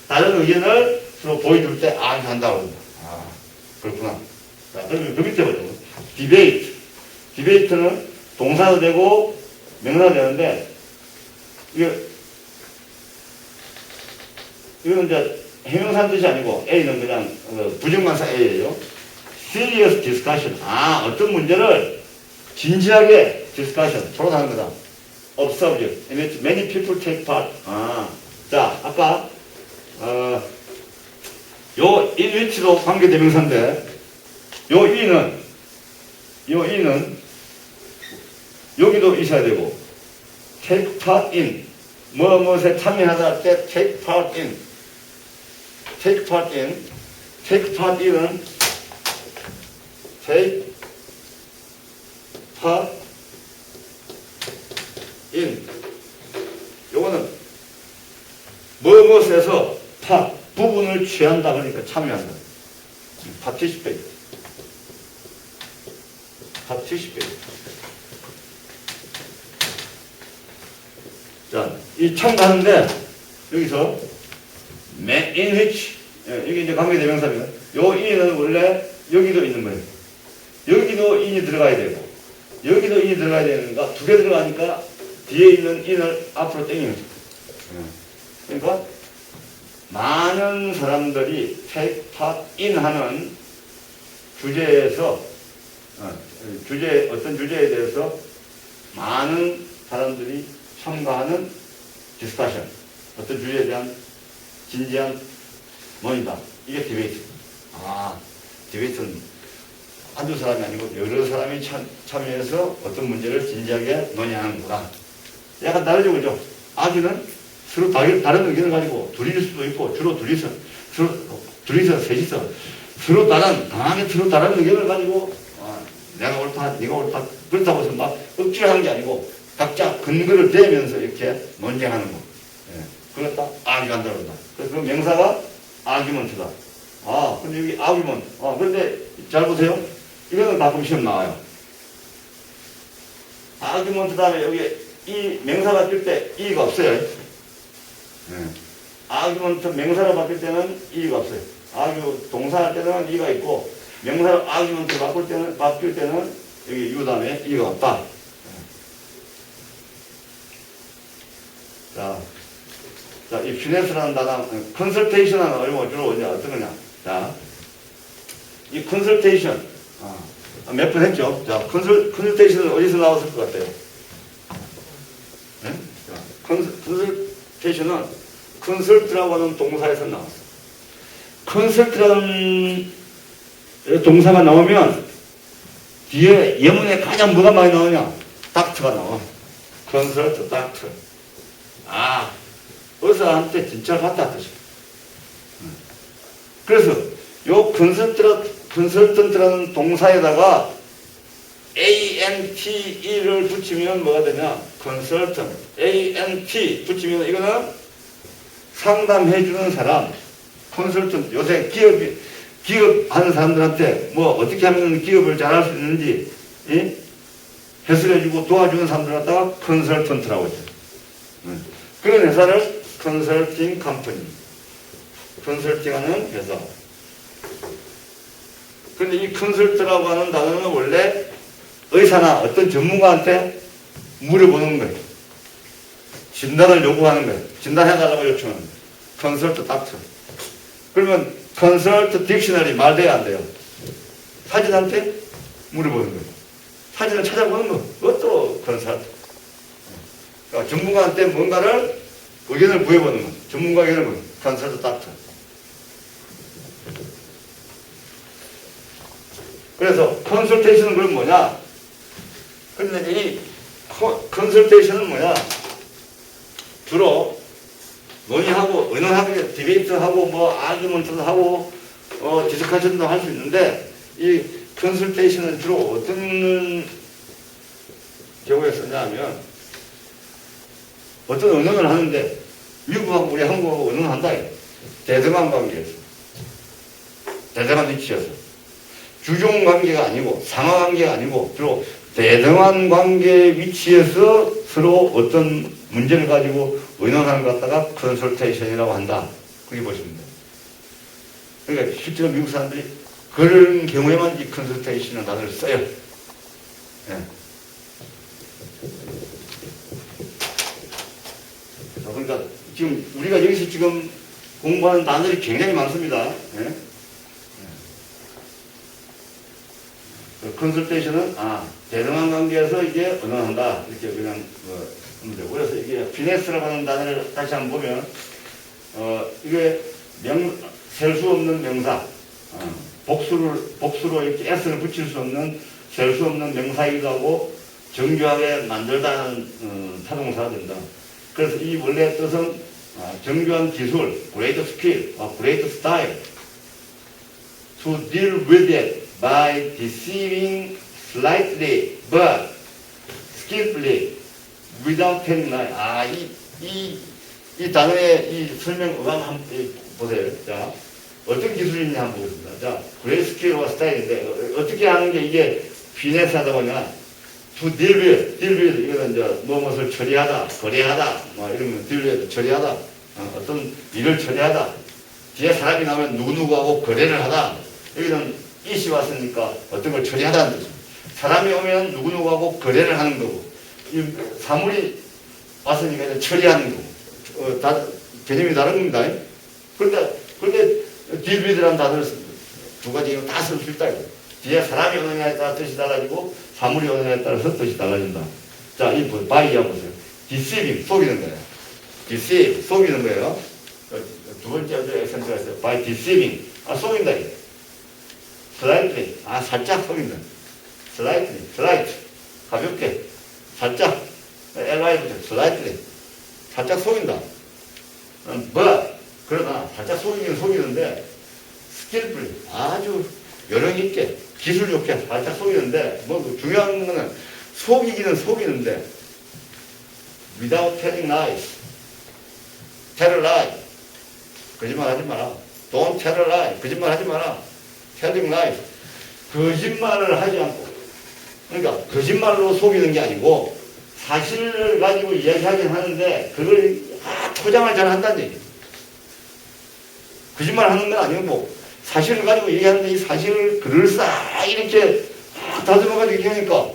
다른 의견을 서로 보여줄 때 한다고 합니다. 그렇구나. 자, 그럼 그 밑에 보죠. 디베이트. 디베이트는 동사도 되고 명사도 되는데 이거는 이제 해명사는 뜻이 아니고 A는 그냥 부정관사 A예요. Serious discussion. 어떤 문제를 진지하게 discussion, 토론하는 거다. Of subject in which many people take part. 자, 아까 요 in which도 관계대명사인데 요 이는 여기도 있어야 되고 take part in 무엇에 참여하다 할 때 take part in take part in은 take part in. 요거는 무엇에서 부분을 취한다 그러니까 참여한다. participate. 자, 이 참가하는데 여기서 in which 이게 이제 관계대명사입니다. 요 in은 원래 여기도 있는 거예요. 여기도 in이 들어가야 되고 여기도 in이 들어가야 되는가 두 개 들어가니까 뒤에 있는 in을 앞으로 당기는 거죠. 그러니까 많은 사람들이 take part in 하는 주제에서 어떤 주제에 대해서 많은 사람들이 참가하는 디스커션, 어떤 주제에 대한 진지한 논의다. 이게 디베이트. 디베이트는 한두 사람이 아니고 여러 사람이 참여해서 어떤 문제를 진지하게 논의하는구나. 약간 다르죠, 그죠? 아기는 서로 다른 의견을 가지고 둘일 수도 있고, 주로 둘이서, 셋이서, 강하게 서로 다른 의견을 가지고, 내가 옳다, 네가 옳다, 그렇다고 해서 막 억지로 하는 게 아니고, 각자 근거를 대면서 이렇게 논쟁하는 거. 그걸 딱 아기한다 그런다. 그래서 그 명사가 아기먼트다. 근데 여기 아기먼트. 그런데 잘 보세요. 이거는 가끔 시험 나와요. 아기먼트 다음에 여기 이 명사 바뀔 때 이가 없어요. 아기먼트 명사로 바뀔 때는 이가 없어요. 동사 할 때는 이가 있고, 명사로 아기먼트 바뀔 때는 여기 유 다음에 이가 없다. 자, 이 뷰네스라는 단어, 컨설테이션은 주로 어떤 거냐. 자, 이 컨설테이션, 몇 번 했죠? 자, 컨설테이션은 어디서 나왔을 것 같아요? 네? 컨설테이션은 컨설트라고 하는 동사에서 나왔어요. 컨설트라는 동사가 나오면 뒤에 예문에 가장 뭐가 많이 나오냐? 닥터가 나와. 컨설트, 닥터. 의사한테 진짜 갔다 뜻이야. 그래서 요 컨설턴트라는 동사에다가 ANTE를 붙이면 뭐가 되냐? 컨설턴트. ANT 붙이면 이거는 상담해주는 사람. 컨설턴트. 요새 기업하는 사람들한테 뭐 어떻게 하면 기업을 잘할 수 있는지 해설해주고 도와주는 사람들 갖다가 컨설턴트라고 했죠. 그런 회사를 컨설팅 컴퍼니. 컨설팅하는 회사. 그런데 이 컨설트라고 하는 단어는 원래 의사나 어떤 전문가한테 물어보는 거예요. 진단을 요구하는 거예요. 진단해달라고 요청하는 거예요. 컨설트 닥터. 그러면 컨설트 딕셔너리 말돼야 안 돼요. 사진한테 물어보는 거예요. 사진을 찾아보는 거. 그것도 컨설트. 그러니까 전문가한테 뭔가를 의견을 구해보는 거. 전문가 의견을 구해보는 거. 컨설트 닥터. 그래서 컨설테이션은 그럼 뭐냐? 근데 이 컨설테이션은 뭐냐? 주로 논의하고 의논하고 디베이트하고 뭐 아규먼트도 하고 디스커션도 할 수 있는데 이 컨설테이션은 주로 어떤 경우에 쓰냐면 어떤 의논을 하는데 미국하고 우리 한국하고 의논한다. 대등한 관계에서 대등한 위치에서 주종 관계가 아니고 상하 관계가 아니고 주로 대등한 관계 위치에서 서로 어떤 문제를 가지고 의논하는 것 갖다가 컨설테이션이라고 한다. 그게 보시면 돼요. 그러니까 실제로 미국 사람들이 그런 경우에만 이 컨설테이션이라는 단어를 써요. 네. 그러니까 지금 우리가 여기서 지금 공부하는 단어들이 굉장히 많습니다. 네. 컨설테이션은 대등한 관계에서 이게 의논한다 이렇게 그냥 하면 되고 그래서 이게 피네스라고 하는 단어를 다시 한번 보면 이게 셀 수 없는 명사 복수로 이렇게 s를 붙일 수 없는 셀 수 없는 명사이기도 하고 정교하게 만들다는 타동사가 된다. 그래서 이 원래 뜻은 정교한 기술, great skill, great style to deal with it by deceiving slightly but skillfully without telling lie. 이 단어의 이 설명 어감 한번 보세요. 자, 어떤 기술인지 한번 보겠습니다. 자, 그레이스케일과 스타일인데, 어떻게 하는 게 이게 피네스 하다 보냐. to deal with, 이거는 이제 무엇을 처리하다, 거래하다, 뭐 이러면 deal with, 처리하다. 어떤 일을 처리하다. 뒤에 사람이 나오면 누구누구하고 거래를 하다. 여기는 이시 왔으니까 어떤 걸 처리하다는 뜻입니다. 사람이 오면 누구누구하고 거래를 하는 거고, 이 사물이 왔으니까 이제 처리하는 거고. 개념이 다른 겁니다. 그런데 딜비드라는 단어를 두 가지 다 쓸 수 있다. 뒤에 사람이 오느냐에 따라 뜻이 달라지고 사물이 오느냐에 따라서 뜻이 달라진다. 자, 이 바이야 보세요. deceiving, 속이는 거예요. deceive, 속이는 거예요. 두 번째 액센트가 있어요. by deceiving, 속인다. slightly, 살짝 속인다. slight, 가볍게, 살짝, slightly. 살짝 속인다. but, 그러나 살짝 속이긴 속이는데 skillfully, 아주 요령있게, 기술 좋게 살짝 속이는데 뭐 중요한 거는 속이기는 속이는데 without telling lies, tell a lie, 거짓말 하지 마라. don't tell a lie, 거짓말 하지 마라. telling lies, 거짓말을 하지 않고, 그러니까 거짓말로 속이는 게 아니고 사실을 가지고 이야기하긴 하는데 그걸 포장을 잘 한다는 얘기예요. 거짓말 하는 건 아니고 사실을 가지고 얘기하는데 이 사실을 그럴싸하게 이렇게 다듬어가지고 얘기하니까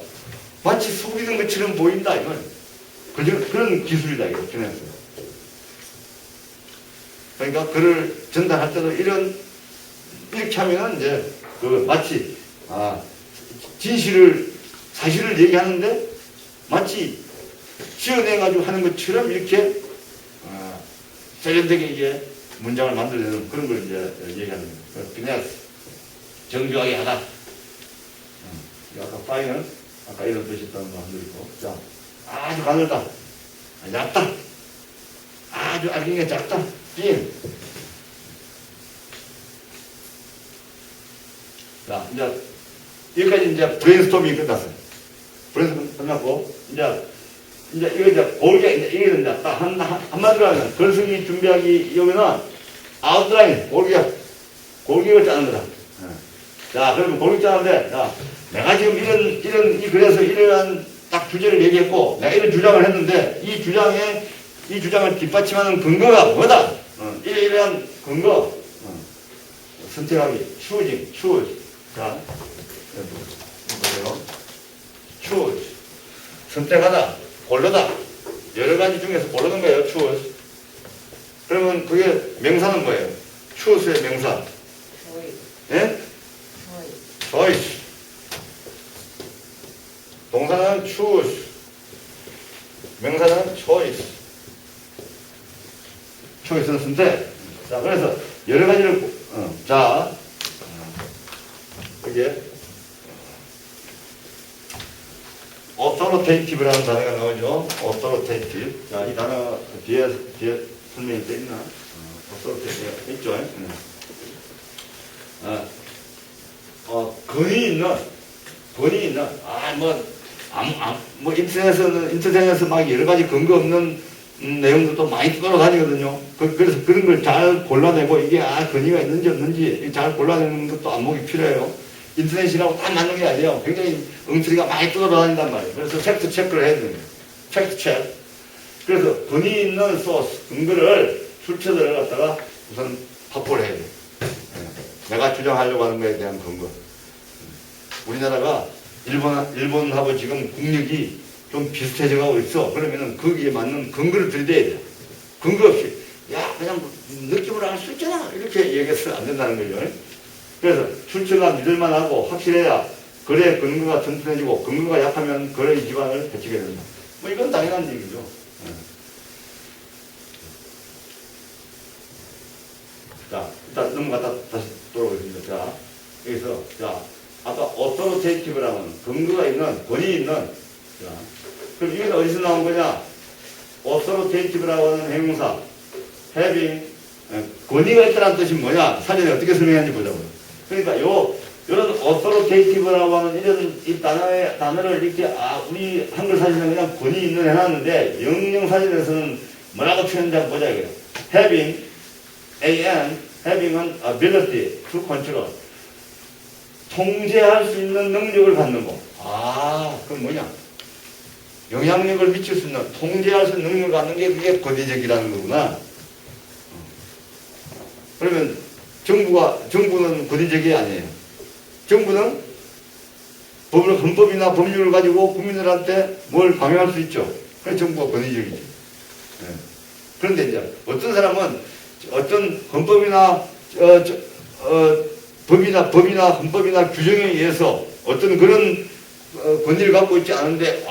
마치 속이는 것처럼 보인다 이건. 그런 기술이다 이거 전해서. 그러니까 글을 전달할 때도 이렇게 하면은 이제 마치 사실을 얘기하는데 마치 지어내가지고 하는 것처럼 이렇게 세련되게 이게 문장을 만들어내는 그런 걸 이제 얘기하는 거예요. 그냥 정교하게 하다. 아까 파이는 아까 이런 뜻이 있다는 거 한번 있고, 자, 아주 가늘다, 얇다, 아주 알갱이가 작다, 긴. 자, 이제 여기까지 이제 브레인스토밍이 끝났어요. 브레인스토밍 끝났고 이제 이거 이제 볼게 이게 이제 딱 한마디로 하면 글쓰기 준비하기 오면은 아웃라인 골격을 짜는 거다. 자, 그러면 골격 짜는데, 자, 내가 지금 이런 이 글에서 이러한 딱 주제를 얘기했고 내가 이런 주장을 했는데 이 주장을 뒷받침하는 근거가 뭐다? 이러한 근거 선택하기 choose. 자, 보세요. choose, 선택하다, 고르다. 여러 가지 중에서 고르는 거예요. choose. 그러면 그게 명사는 뭐예요? choose의 명사. 예? choice. 동사는 choose. 명사는 choice. choice는 선택. 자, 그래서 여러 가지를 이게 authoritative라는 단어가 나오죠. authoritative. 자, 이 단어 뒤에 설명이 돼 있나? authoritative 있죠. 권위 있는 인터넷에서 막 여러 가지 근거 없는 내용들도 많이 끌어다니거든요. 그래서 그런 걸 잘 골라내고 이게 권위가 있는지 없는지 잘 골라내는 것도 안목이 필요해요. 인터넷이라고 딱 맞는 게 아니에요. 굉장히 엉터리가 많이 떠돌아다닌단 말이에요. 그래서 팩트 체크를 해야 됩니다. 팩트 체크. 그래서 권위 있는 소스, 근거를 출처들을 갖다가 우선 확보를 해야 돼요. 내가 주장하려고 하는 거에 대한 근거. 우리나라가 일본하고 지금 국력이 좀 비슷해져 가고 있어. 그러면은 거기에 맞는 근거를 들이대야 돼요. 근거 없이 그냥 느낌으로 할 수 있잖아 이렇게 얘기해서는 안 된다는 거죠. 그래서 출처가 믿을만하고 확실해야 거래의 근거가 튼튼해지고 근거가 약하면 거래의 기반을 해치게 된다. 뭐 이건 당연한 얘기죠. 자, 일단 넘어갔다 다시 돌아오겠습니다. 자, 여기서 아까 authoritative라는 근거가 있는 권위 있는. 자, 그럼 이게 어디서 나온 거냐? authoritative라고 하는 형용사 having 권위가 있다는 뜻이 뭐냐? 사전에 어떻게 설명하는지 보자고요. 그러니까 이런 authoritative,라고 하는 이런 이 단어를 이렇게 우리 한글 사진은 그냥 권위 있는 해놨는데 영영 사진에서는 뭐라고 표현되는지 한번 보자 이거예요. having은 ability to control. 통제할 수 있는 능력을 갖는 거. 그건 뭐냐? 영향력을 미칠 수 있는, 통제할 수 있는 능력을 갖는 게 그게 권위적이라는 거구나. 그러면 정부는 권위적이 아니에요. 정부는 헌법이나 법률을 가지고 국민들한테 뭘 강요할 수 있죠. 그래서 정부가 권위적이죠. 네. 그런데 이제 어떤 사람은 어떤 헌법이나 법이나 헌법이나 규정에 의해서 어떤 그런 권위를 갖고 있지 않은데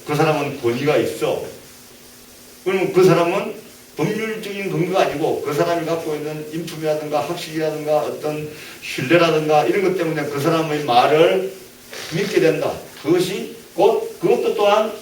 그 사람은 권위가 있어. 그러면 그 사람은 법률적인 근거가 아니고 그 사람이 갖고 있는 인품이라든가 학식이라든가 어떤 신뢰라든가 이런 것 때문에 그 사람의 말을 믿게 된다. 그것도 또한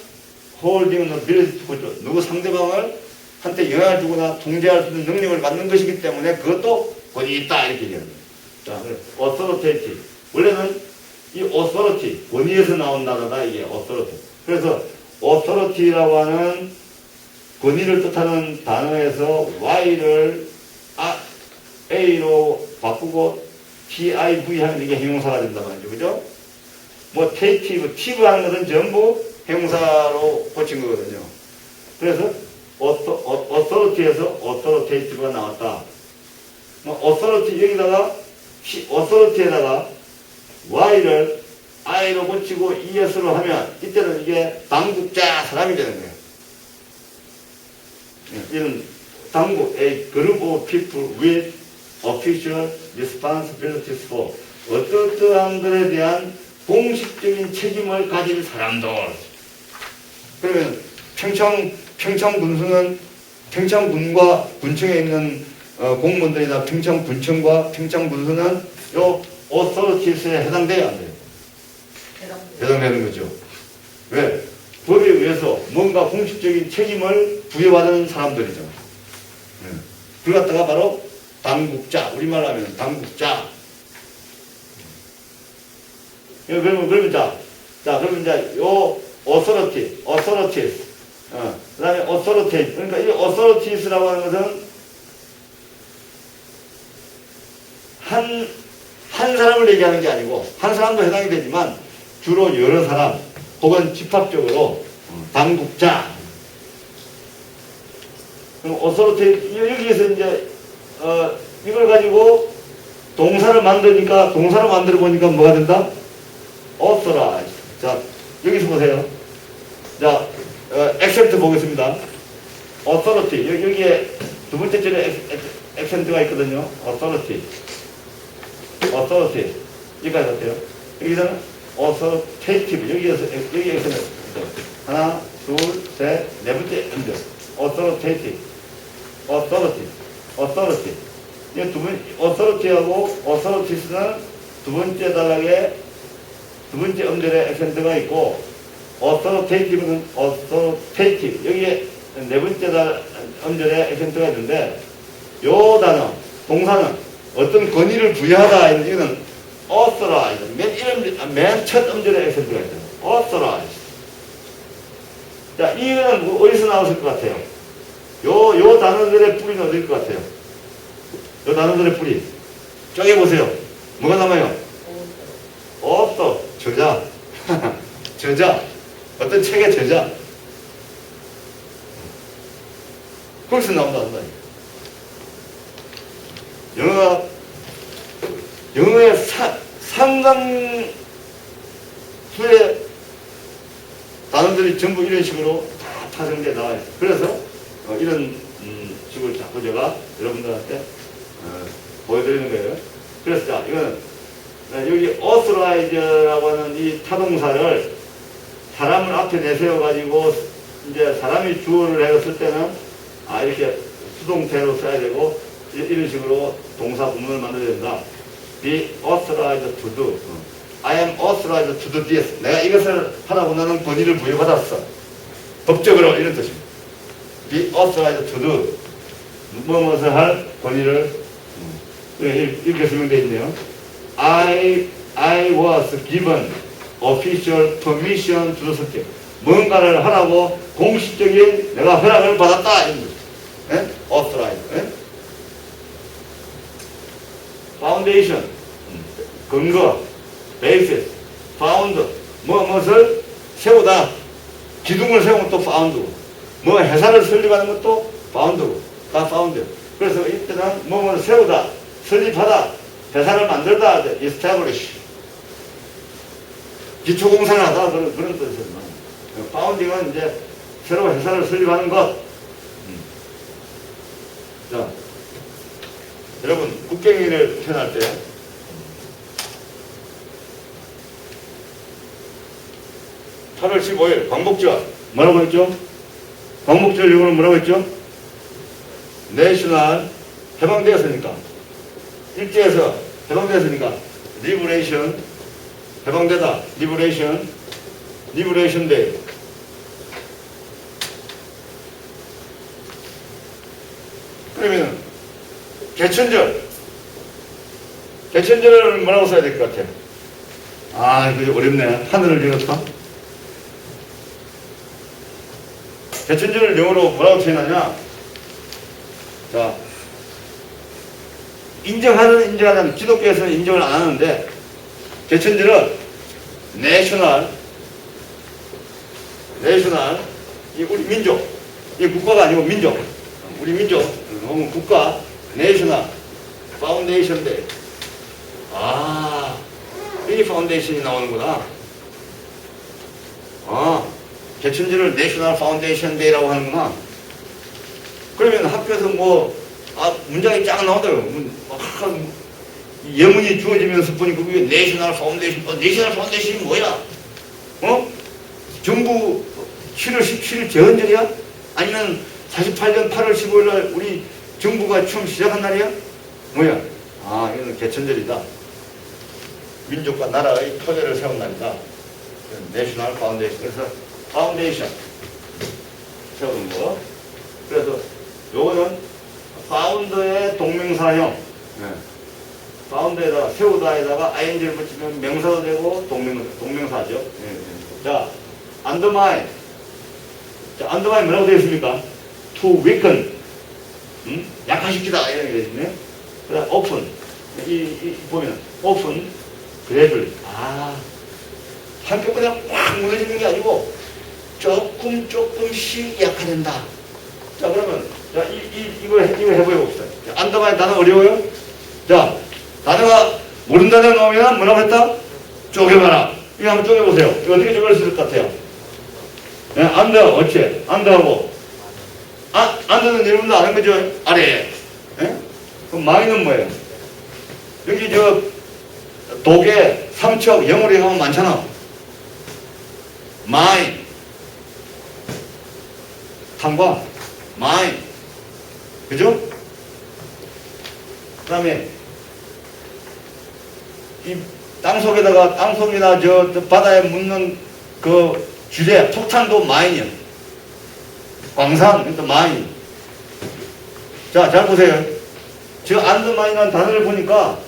holding ability to control. 누구 상대방을 한테 영향을 주거나 통제할 수 있는 능력을 갖는 것이기 때문에 그것도 권위 있다 이렇게 얘기합니다. 자, authoritative. 원래는 이 authority, 권위에서 나온 단어다 이게 authority. 그래서 authority라고 하는 권위를 뜻하는 단어에서 Y를 A로 바꾸고 TIV 하면 이게 형용사가 된단 말이죠. 그죠? 뭐 tive 하는 것은 전부 형용사로 고친 거거든요. 그래서 authority에서 authoritative가 나왔다. authority 여기다가 authority에다가 Y를 I로 고치고 ES로 하면 이때는 이게 당국자 사람이 되는 거예요. 이런 당국, a group of people with official responsibilities for 어떠한 것에 대한 공식적인 책임을 가진 사람들. 그러면 평창군수는 평창군과 군청에 있는 공무원들이나 평창군청과 평창군수는 요 authorities에 해당돼야 안 돼요. 해당되는 거죠. 왜? 법에 의해서 뭔가 공식적인 책임을 부여받은 사람들이죠. 그 갖다가 바로 당국자, 우리말로 하면 당국자. 그러면 이제 요 authorities, 그 다음에 authoritative. 그러니까 이 authoritaties라고 하는 것은 한 사람을 얘기하는 게 아니고, 한 사람도 해당이 되지만, 주로 여러 사람, 혹은 집합적으로, 당국자. 그럼 authoritative, 여기에서 이제, 이걸 가지고 동사를 만드니까, 동사를 만들어 보니까 뭐가 된다? authorize. 자, 여기서 보세요. 자, 액센트 보겠습니다. authority. 여기에 두 번째 줄에 액센트가 있거든요. authority. 여기까지 어때요? 여기서는 authoritative. 여기 액센트. 하나, 둘, 셋, 네 번째 음절. authoritative. authority. 이 authority하고 authoritaties는 두 번째 단락에 두 번째 음절에 액센트가 있고, authoritative는 authoritative. 여기에 네 번째 음절에 액센트가 있는데, 요 단어, 동사는 어떤 권위를 부여하다, 이거는 authorize. 맨 첫 음절에 액센트가 있어요. authorize. 자, 이거는 어디서 나왔을 것 같아요? 요 단어들의 뿌리는 어디일 것 같아요? 요 단어들의 뿌리. 쪼개보세요. 뭐가 남아요? 저자. 저자. 어떤 책의 저자. 거기서 나온다. 영어의 상당수의 단어들이 전부 이런 식으로 다 파생되어 나와요. 그래서 이런 식으로 자꾸 제가 여러분들한테 보여드리는 거예요. 그래서 자, 이거는 여기 authorize라고 하는 이 타동사를 사람을 앞에 내세워가지고 이제 사람이 주어를 했을 때는 이렇게 수동태로 써야 되고 이런 식으로 동사 구문을 만들어야 된다. Be authorized to do. I am authorized to do this. 내가 이것을 하라고 나는 권위를 부여받았어. 법적으로 이런 뜻입니다. Be authorized to do. 무엇을 할 권위를 이렇게 설명되어 있네요. I was given official permission to do something. 뭔가를 하라고 공식적인 내가 허락을 받았다. 이런 거죠. 예? Authorize. 예? Foundation. 근거. Basis. Found. 무엇을 세우다. 기둥을 세우면 또 found. 뭐 회사를 설립하는 것도 found. 다 found. 그래서 이때는 뭐를 세우다. 설립하다. 회사를 만들다. establish. 기초공사를 하다. 그런 뜻이에요. 파운딩은 이제 새로 회사를 설립하는 것. 자, 여러분 국경일을 표현할 때 (8월 15일) 광복절 뭐라고 했죠? 광복절 용어는 뭐라고 했죠? 내셔널 해방되었으니까 일제에서 해방되었으니까 리버레이션 해방되다 리버레이션 데이. 그러면 개천절을 뭐라고 써야 될 것 같아요? 아, 이거 어렵네. 하늘을 열었다. 개천절을 영어로 뭐라고 표현하냐? 자, 인정하지 않는, 기독교에서는 인정을 안 하는데, 개천절은 내셔널, 이 우리 민족, 이 국가가 아니고 민족, 우리 민족, 혹은 국가, 내셔널, 파운데이션 데이. 아, 이 파운데이션이 나오는구나. 아, 개천절을 내셔널 파운데이션 데이라고 하는구나. 그러면 학교에서 문장이 쫙 나오더라고요. 예문이 주어지면서 보니까 그게 내셔널 파운데이션이 뭐야? 정부 7월 17일 제헌절이야? 아니면 48년 8월 15일 날 우리 정부가 처음 시작한 날이야? 뭐야? 아, 이거는 개천절이다. 민족과 나라의 토대를 세운 날이다. 내셔널 파운데이션. 그래서 파운데이션 세우는 거. 그래서 요거는 파운드의 동명사형. 파운드에다가 세우다에다가 ing를 붙이면 명사도 되고 동명사죠. 자, undermine. 자, undermine 뭐라고 되어 있습니까? to weaken. 약화시키다 이런 게 되어 있네. 그다음 open. 보면 open, gradually. 아, 한꺼번에 확 무너지는 게 아니고 조금씩 약화된다. 자, 그러면 자, 이거 해보여 봅시다. undermine 단어 어려워요? 자, 단어가 모르는 단어 나오면 뭐라고 했다? 쪼개봐라. 이거 한번 쪼개보세요. 이거 어떻게 쪼갤 수 있을 것 같아요? 네, under, 어째? under하고. under는 여러분도 아는 거죠? 아래. 네? 그럼 mine는 뭐예요? 여기 독에 삼척, 영어로 하면 많잖아. mine. 탐과 mine. 그죠? 그 다음에 이 땅속이나 저 바다에 묻는 그 주제, 폭탄도 마인이야. 광산, 그러니까 마인. 자, 잘 보세요. 저 안드마인이라는 단어를 보니까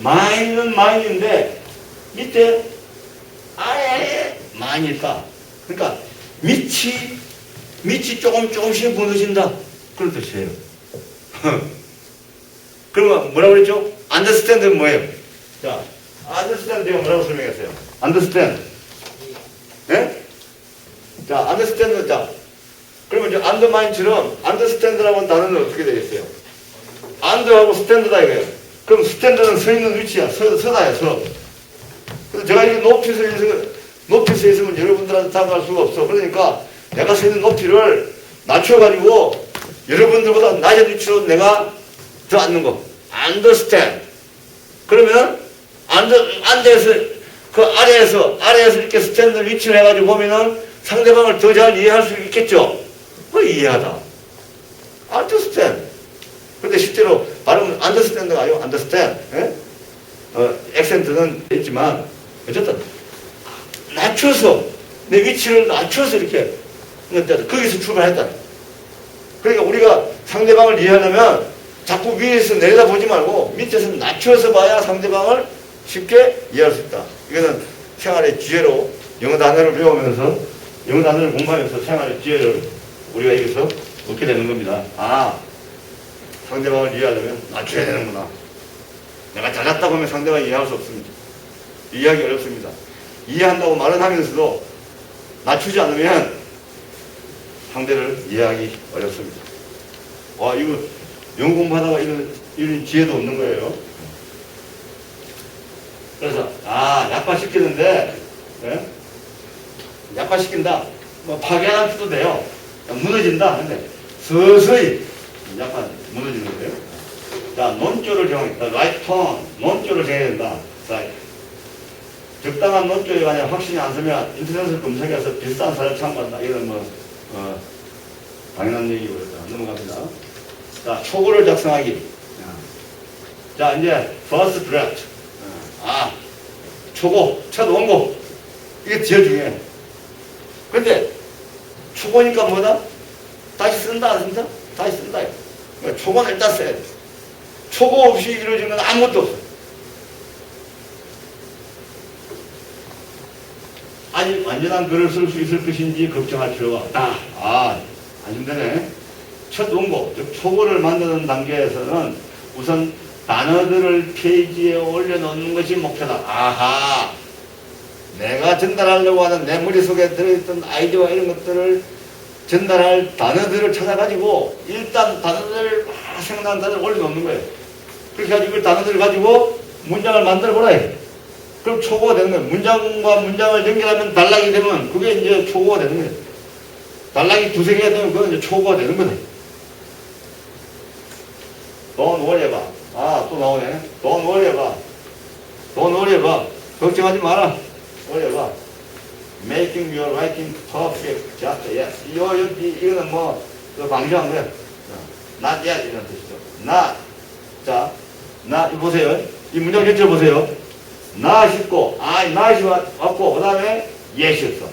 마인은 마인인데 밑에 아예 마인이 있다. 그러니까 밑이 조금씩 무너진다. 그런 뜻이에요. 그러면 뭐라고 그랬죠? understand는 뭐예요? 자, understand 제가 뭐라고 설명했어요? understand. 예? 자, understand. 자, 그러면 이제 undermine처럼 understand라고 하는 단어는 어떻게 되겠어요? under하고 stand다 이거예요. 그럼 stand는 서 있는 위치야. 서다야, 서. 그래서 제가 이게 높이 서 있으면 여러분들한테 다가갈 수가 없어. 그러니까 내가 서 있는 높이를 낮춰가지고 여러분들보다 낮은 위치로 내가 더 앉는 거. understand. 그러면 앉아서 그 아래에서 이렇게 스탠드 위치를 해가지고 보면은 상대방을 더 잘 이해할 수 있겠죠? 이해하다. understand. 근데 실제로 발음은 understand가 아니고 understand. 예? 액센트는 있지만 어쨌든 낮춰서 내 위치를 낮춰서 이렇게 거기서 출발했다. 그러니까 우리가 상대방을 이해하려면 자꾸 위에서 내려다 보지 말고 밑에서 낮춰서 봐야 상대방을 쉽게 이해할 수 있다. 이거는 생활의 지혜로 영어 단어를 배우면서 영어 단어를 공부하면서 생활의 지혜를 우리가 여기서 얻게 되는 겁니다. 아, 상대방을 이해하려면 낮춰야 되는구나. 내가 잘났다 보면 상대방이 이해할 수 없습니다. 이해하기 어렵습니다. 이해한다고 말은 하면서도 낮추지 않으면 상대를 이해하기 어렵습니다. 와, 이거 영어 공부하다가 이런 지혜도 없는 거예요. 그래서 약화시키는데, 예? 약화시킨다. 뭐 파괴하는 뜻도 돼요. 무너진다. 근데 서서히 약간 무너지는 거예요. 자, 논조를 정하겠다. right tone. 논조를 정해야 된다. 자, 적당한 논조에 관해 확신이 안 서면 인터넷을 검색해서 비슷한 사례를 참고한다. 이런 당연한 얘기고 넘어갑니다. 자, 초고를 작성하기. 자, 이제 first draft. 초고, 첫 원고. 이게 제일 중요해. 근데 초고니까 뭐다? 다시 쓴다, 안 쓴다? 다시 쓴다. 그러니까 초고는 일단 써야 돼. 초고 없이 이루어지는 건 아무것도 없어. 아직 완전한 글을 쓸 수 있을 것인지 걱정할 필요가 없다. 안 힘드네. 첫 원고, 즉 초고를 만드는 단계에서는 우선 단어들을 페이지에 올려놓는 것이 목표다. 아하, 내가 전달하려고 하는 내 머릿속에 들어있던 아이디어와 이런 것들을 전달할 단어들을 찾아가지고 일단 단어들을 생각나는 단어를 올려놓는 거예요. 그렇게 해서 이걸 단어들을 가지고 문장을 만들어보라 해. 그럼 초고가 되는 거예요. 문장과 문장을 연결하면 단락이 되면 그게 이제 초고가 되는 거예요. 단락이 두세 개가 되면 그건 이제 초고가 되는 거네. Don't worry about. 또 나오네. Don't worry about. Don't worry about. 걱정하지 마라. worry about. Making your writing perfect. just yes. 이거는 방지한 거야. Not yet 이런 뜻이죠. Not. 자, not 보세요. 이 문장 전체를 보세요. not 있고, not이 왔고, 그 다음에 yes였어.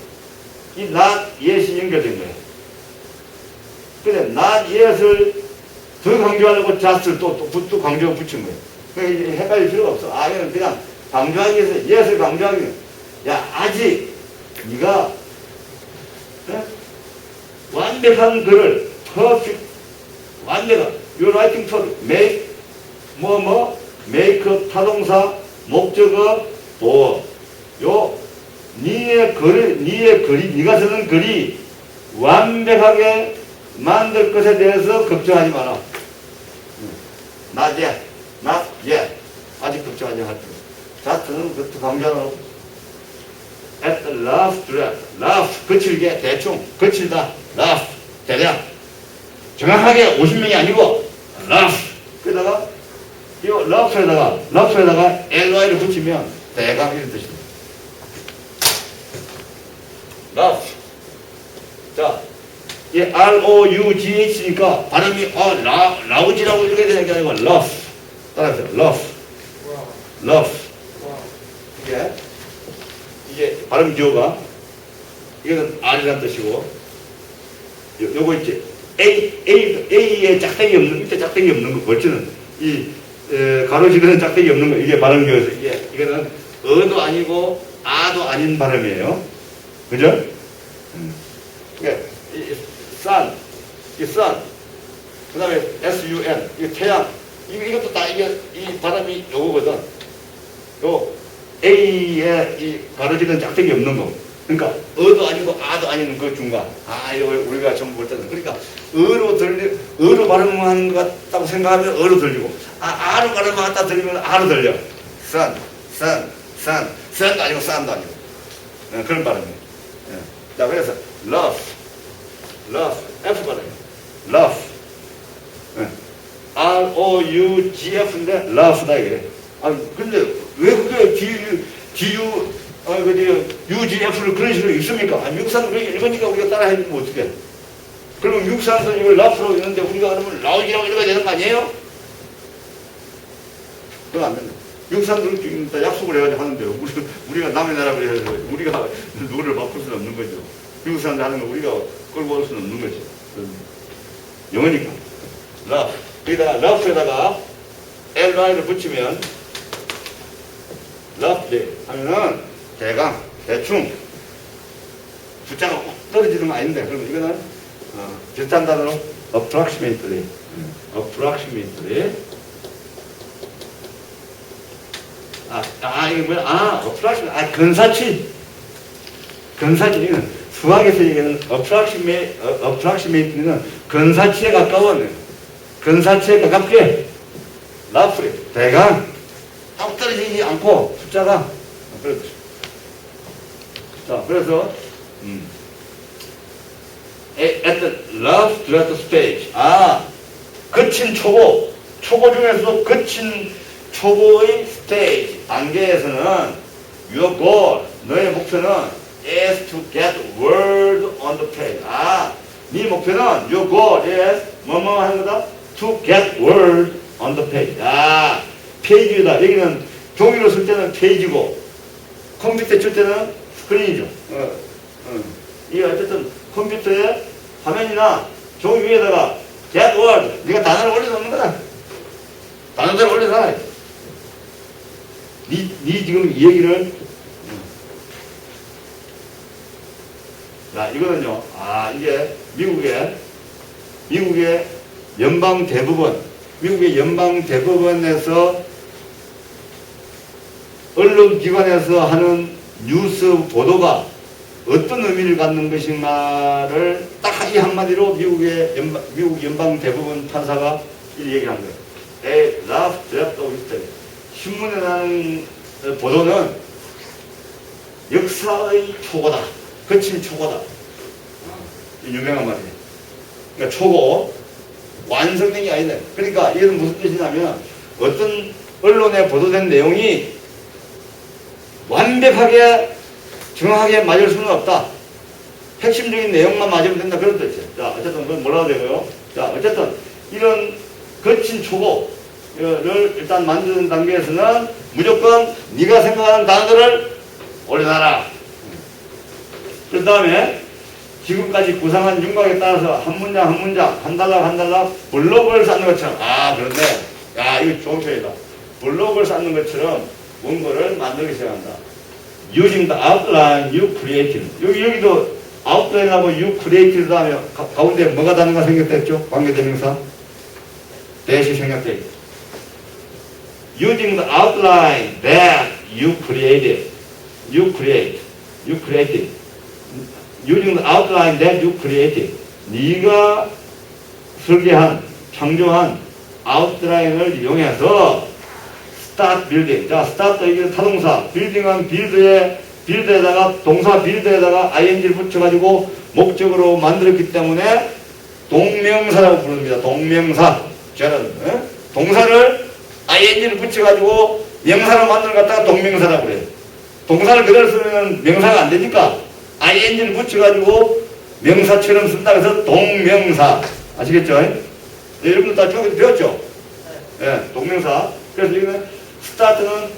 이 not, yes이 연결된 거예요. 근데 not yet을 더 강조하려고 just를 또 강조 붙인 거예요. 그러니까 헷갈릴 필요가 없어. 이거는 그냥 강조하기 위해서 yet을 강조하기 위해서. 야, 아직 네가 완벽한 글을 perfect, 완벽한 your writing perfect, make make 타동사 목적어 보어. 네가 쓰는 글이 완벽하게 만들 것에 대해서 걱정하지 마라. Not yet. Not yet. 아직 걱정하지 마. 자트는 그것도 강조하는 at the last draft. last, 거칠게, 대충, 거칠다. last, 대략. 정확하게 50명이 아니고 last. 그러다가 이 랍스에다가 ly를 붙이면 대강 이런 뜻입니다. 랍스. 자, 이 R-O-U-G-H니까 발음이 라우지라고 이렇게 되는 게 아니고 랍스. 따라하세요. 랍스. 이게 발음 기호가 이거는 R이라는 뜻이고 요거 있지. A에 짝대기 없는, 밑에 짝대기 없는 거, 벌치는 가로지르는 짝대기 없는 거, 이게 발음 기호에서, 이거는 어도 아니고 아도 아닌 발음이에요. 그죠? sun, 그 다음에 sun, 이게 태양, 이것도 다 이 발음이 요거거든. 요 A에 이 가로지르는 짝대기 없는 거. 그러니까 어도 아니고 아도 아닌 그 중간. 이거 우리가 전부 볼 때는 그러니까 어로 발음하는 것 같다고 생각하면 어로 들리고 아로 발음하는 것 같다 들리면 아로 들려. sun도 아니고 sun도 아니고 그런 발음이에요. 자, 그래서 love F 발음이에요. love R-O-U-G-F인데 love다 이게. 근데 왜 그게 UGF를 그런 식으로 읽습니까? 미국 사람들 그렇게 읽으니까 우리가 따라 해주면 어떡해? 그러면 미국 사람들은 이걸 라프로 읽는데 우리가 그러면 라우지라고 읽어야 되는 거 아니에요? 그건 안 된다. 미국 사람들은 지금 약속을 해가지고 하는데요. 우리가 남의 나라 그래서 우리가 누구를 바꿀 수는 없는 거죠. 미국 사람들 하는 거 우리가 끌고 올 수는 없는 거죠. 영어니까. 라프. 여기다가 rough에다가 ly를 붙이면 roughly 하면은 대강, 대충 숫자가 꼭 떨어지는 건 아닌데 그러면 이거는 비슷한 단어로 approximately 이게 뭐야? approximate 근사치는 수학에서 얘기하는 approximate는 근사치에 가까운 근사치에 가깝게 roughly 대강 딱 떨어지지 않고 숫자가 그렇죠. 자, 그래서 at the last draft stage 거친 초보 중에서도 거친 초보의 stage 단계에서는 your goal 너의 목표는 is to get word on the page 네 목표는 your goal is 뭐뭐 하는 거다 to get word on the page 페이지다 여기는 종이로 쓸 때는 페이지고 컴퓨터에 칠 때는 스크린이죠. 이게 어쨌든 컴퓨터에 화면이나 종이 위에다가 get word 네가 단어를 올려놓는 거다. 단어들을 올려놔. 네 지금 이 얘기를 자 이거는요. 이게 미국의 연방 대법원에서 언론기관에서 하는 뉴스 보도가 어떤 의미를 갖는 것인가를 딱 이 한마디로 미국 연방 대법원 판사가 이 얘기를 한 거예요. A last draft of history. 신문에 나는 보도는 역사의 초고다. 거친 초고다. 유명한 말이에요. 그러니까 초고, 완성된 게 아니다. 그러니까 이건 무슨 뜻이냐면 어떤 언론에 보도된 내용이 완벽하게 정확하게 맞을 수는 없다. 핵심적인 내용만 맞으면 된다. 그런 뜻이죠. 자, 어쨌든 그건 뭐라고 되고요. 자, 어쨌든 이런 거친 초고를 일단 만드는 단계에서는 무조건 네가 생각하는 단어들을 올려놔라. 그 다음에 지금까지 구상한 윤곽에 따라서 한 문장 한 달락 블록을 쌓는 것처럼 그런데 이거 좋은 표현이다. 블록을 쌓는 것처럼 원고를 만들기 시작한다. Using the outline you created. 여기도 outline하고 you created 다음에 가운데 뭐가 단어가 생겼다 했죠? 관계대명사. 대시 생략돼 있다. Using the outline that you created. Using the outline that you created. 네가 설계한, 창조한 아웃라인을 이용해서 start building. 자, start 이게 타동사. building은 빌드에다가 동사 빌드에다가 ing를 붙여가지고 목적으로 만들었기 때문에 동명사라고 부릅니다. 동명사. 저는 동사를 ing를 붙여가지고 명사로 만들어 갖다가 동명사라고 그래요. 동사를 그대로 쓰면 명사가 안 되니까 ing를 붙여가지고 명사처럼 쓴다 해서 동명사. 아시겠죠? 여러분들 다 중학교 때 배웠죠? 네, 동명사. 그래서 여기는 스타트는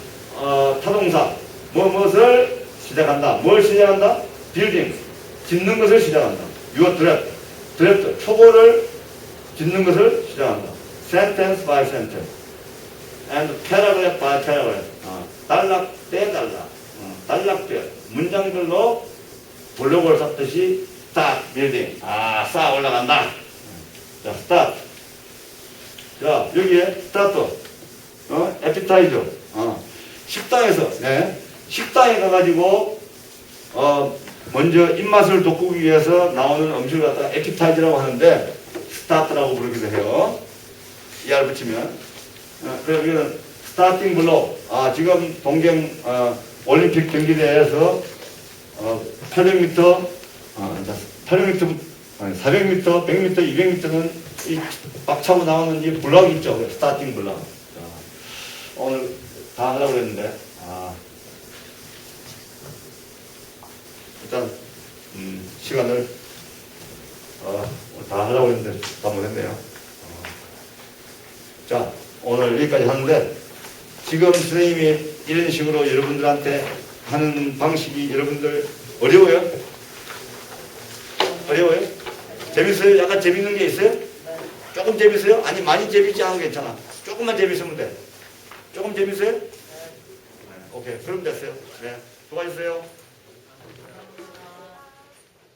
타동사. 무엇을 시작한다. 뭘 시작한다? 빌딩. 짓는 것을 시작한다. Your draft. 초보를 짓는 것을 시작한다. Sentence by sentence. And paragraph by paragraph. 단락 대 단락. 단락별. 문장별로 블록을 쌓듯이 start building. 쌓아 올라간다. 자, start. 자, 여기에 start. appetizer. 식당에서, 식당에 가가지고, 먼저 입맛을 돋구기 위해서 나오는 음식을 갖다가 appetizer라고 하는데, start라고 부르기도 해요. 이하를 붙이면. 그래서 여기는 starting block. 지금 동경, 올림픽 경기대회에서, 800m, 400m, 100m, 200m는 이 빡차고 나오는 이 블럭 있죠. 스타팅 블럭. 오늘 다 하려고 했는데, 일단, 시간을, 다 하려고 했는데, 다 못했네요. 자, 오늘 여기까지 하는데, 지금 선생님이 이런 식으로 여러분들한테 하는 방식이 여러분들 어려워요? 어려워요? 재밌어요? 약간 재밌는 게 있어요? 조금 재밌어요? 아니 많이 재밌지 않아도 괜찮아. 조금만 재밌으면 돼. 조금 재밌어요? 네. 오케이. 그럼 됐어요. 네. 수고하셨어요.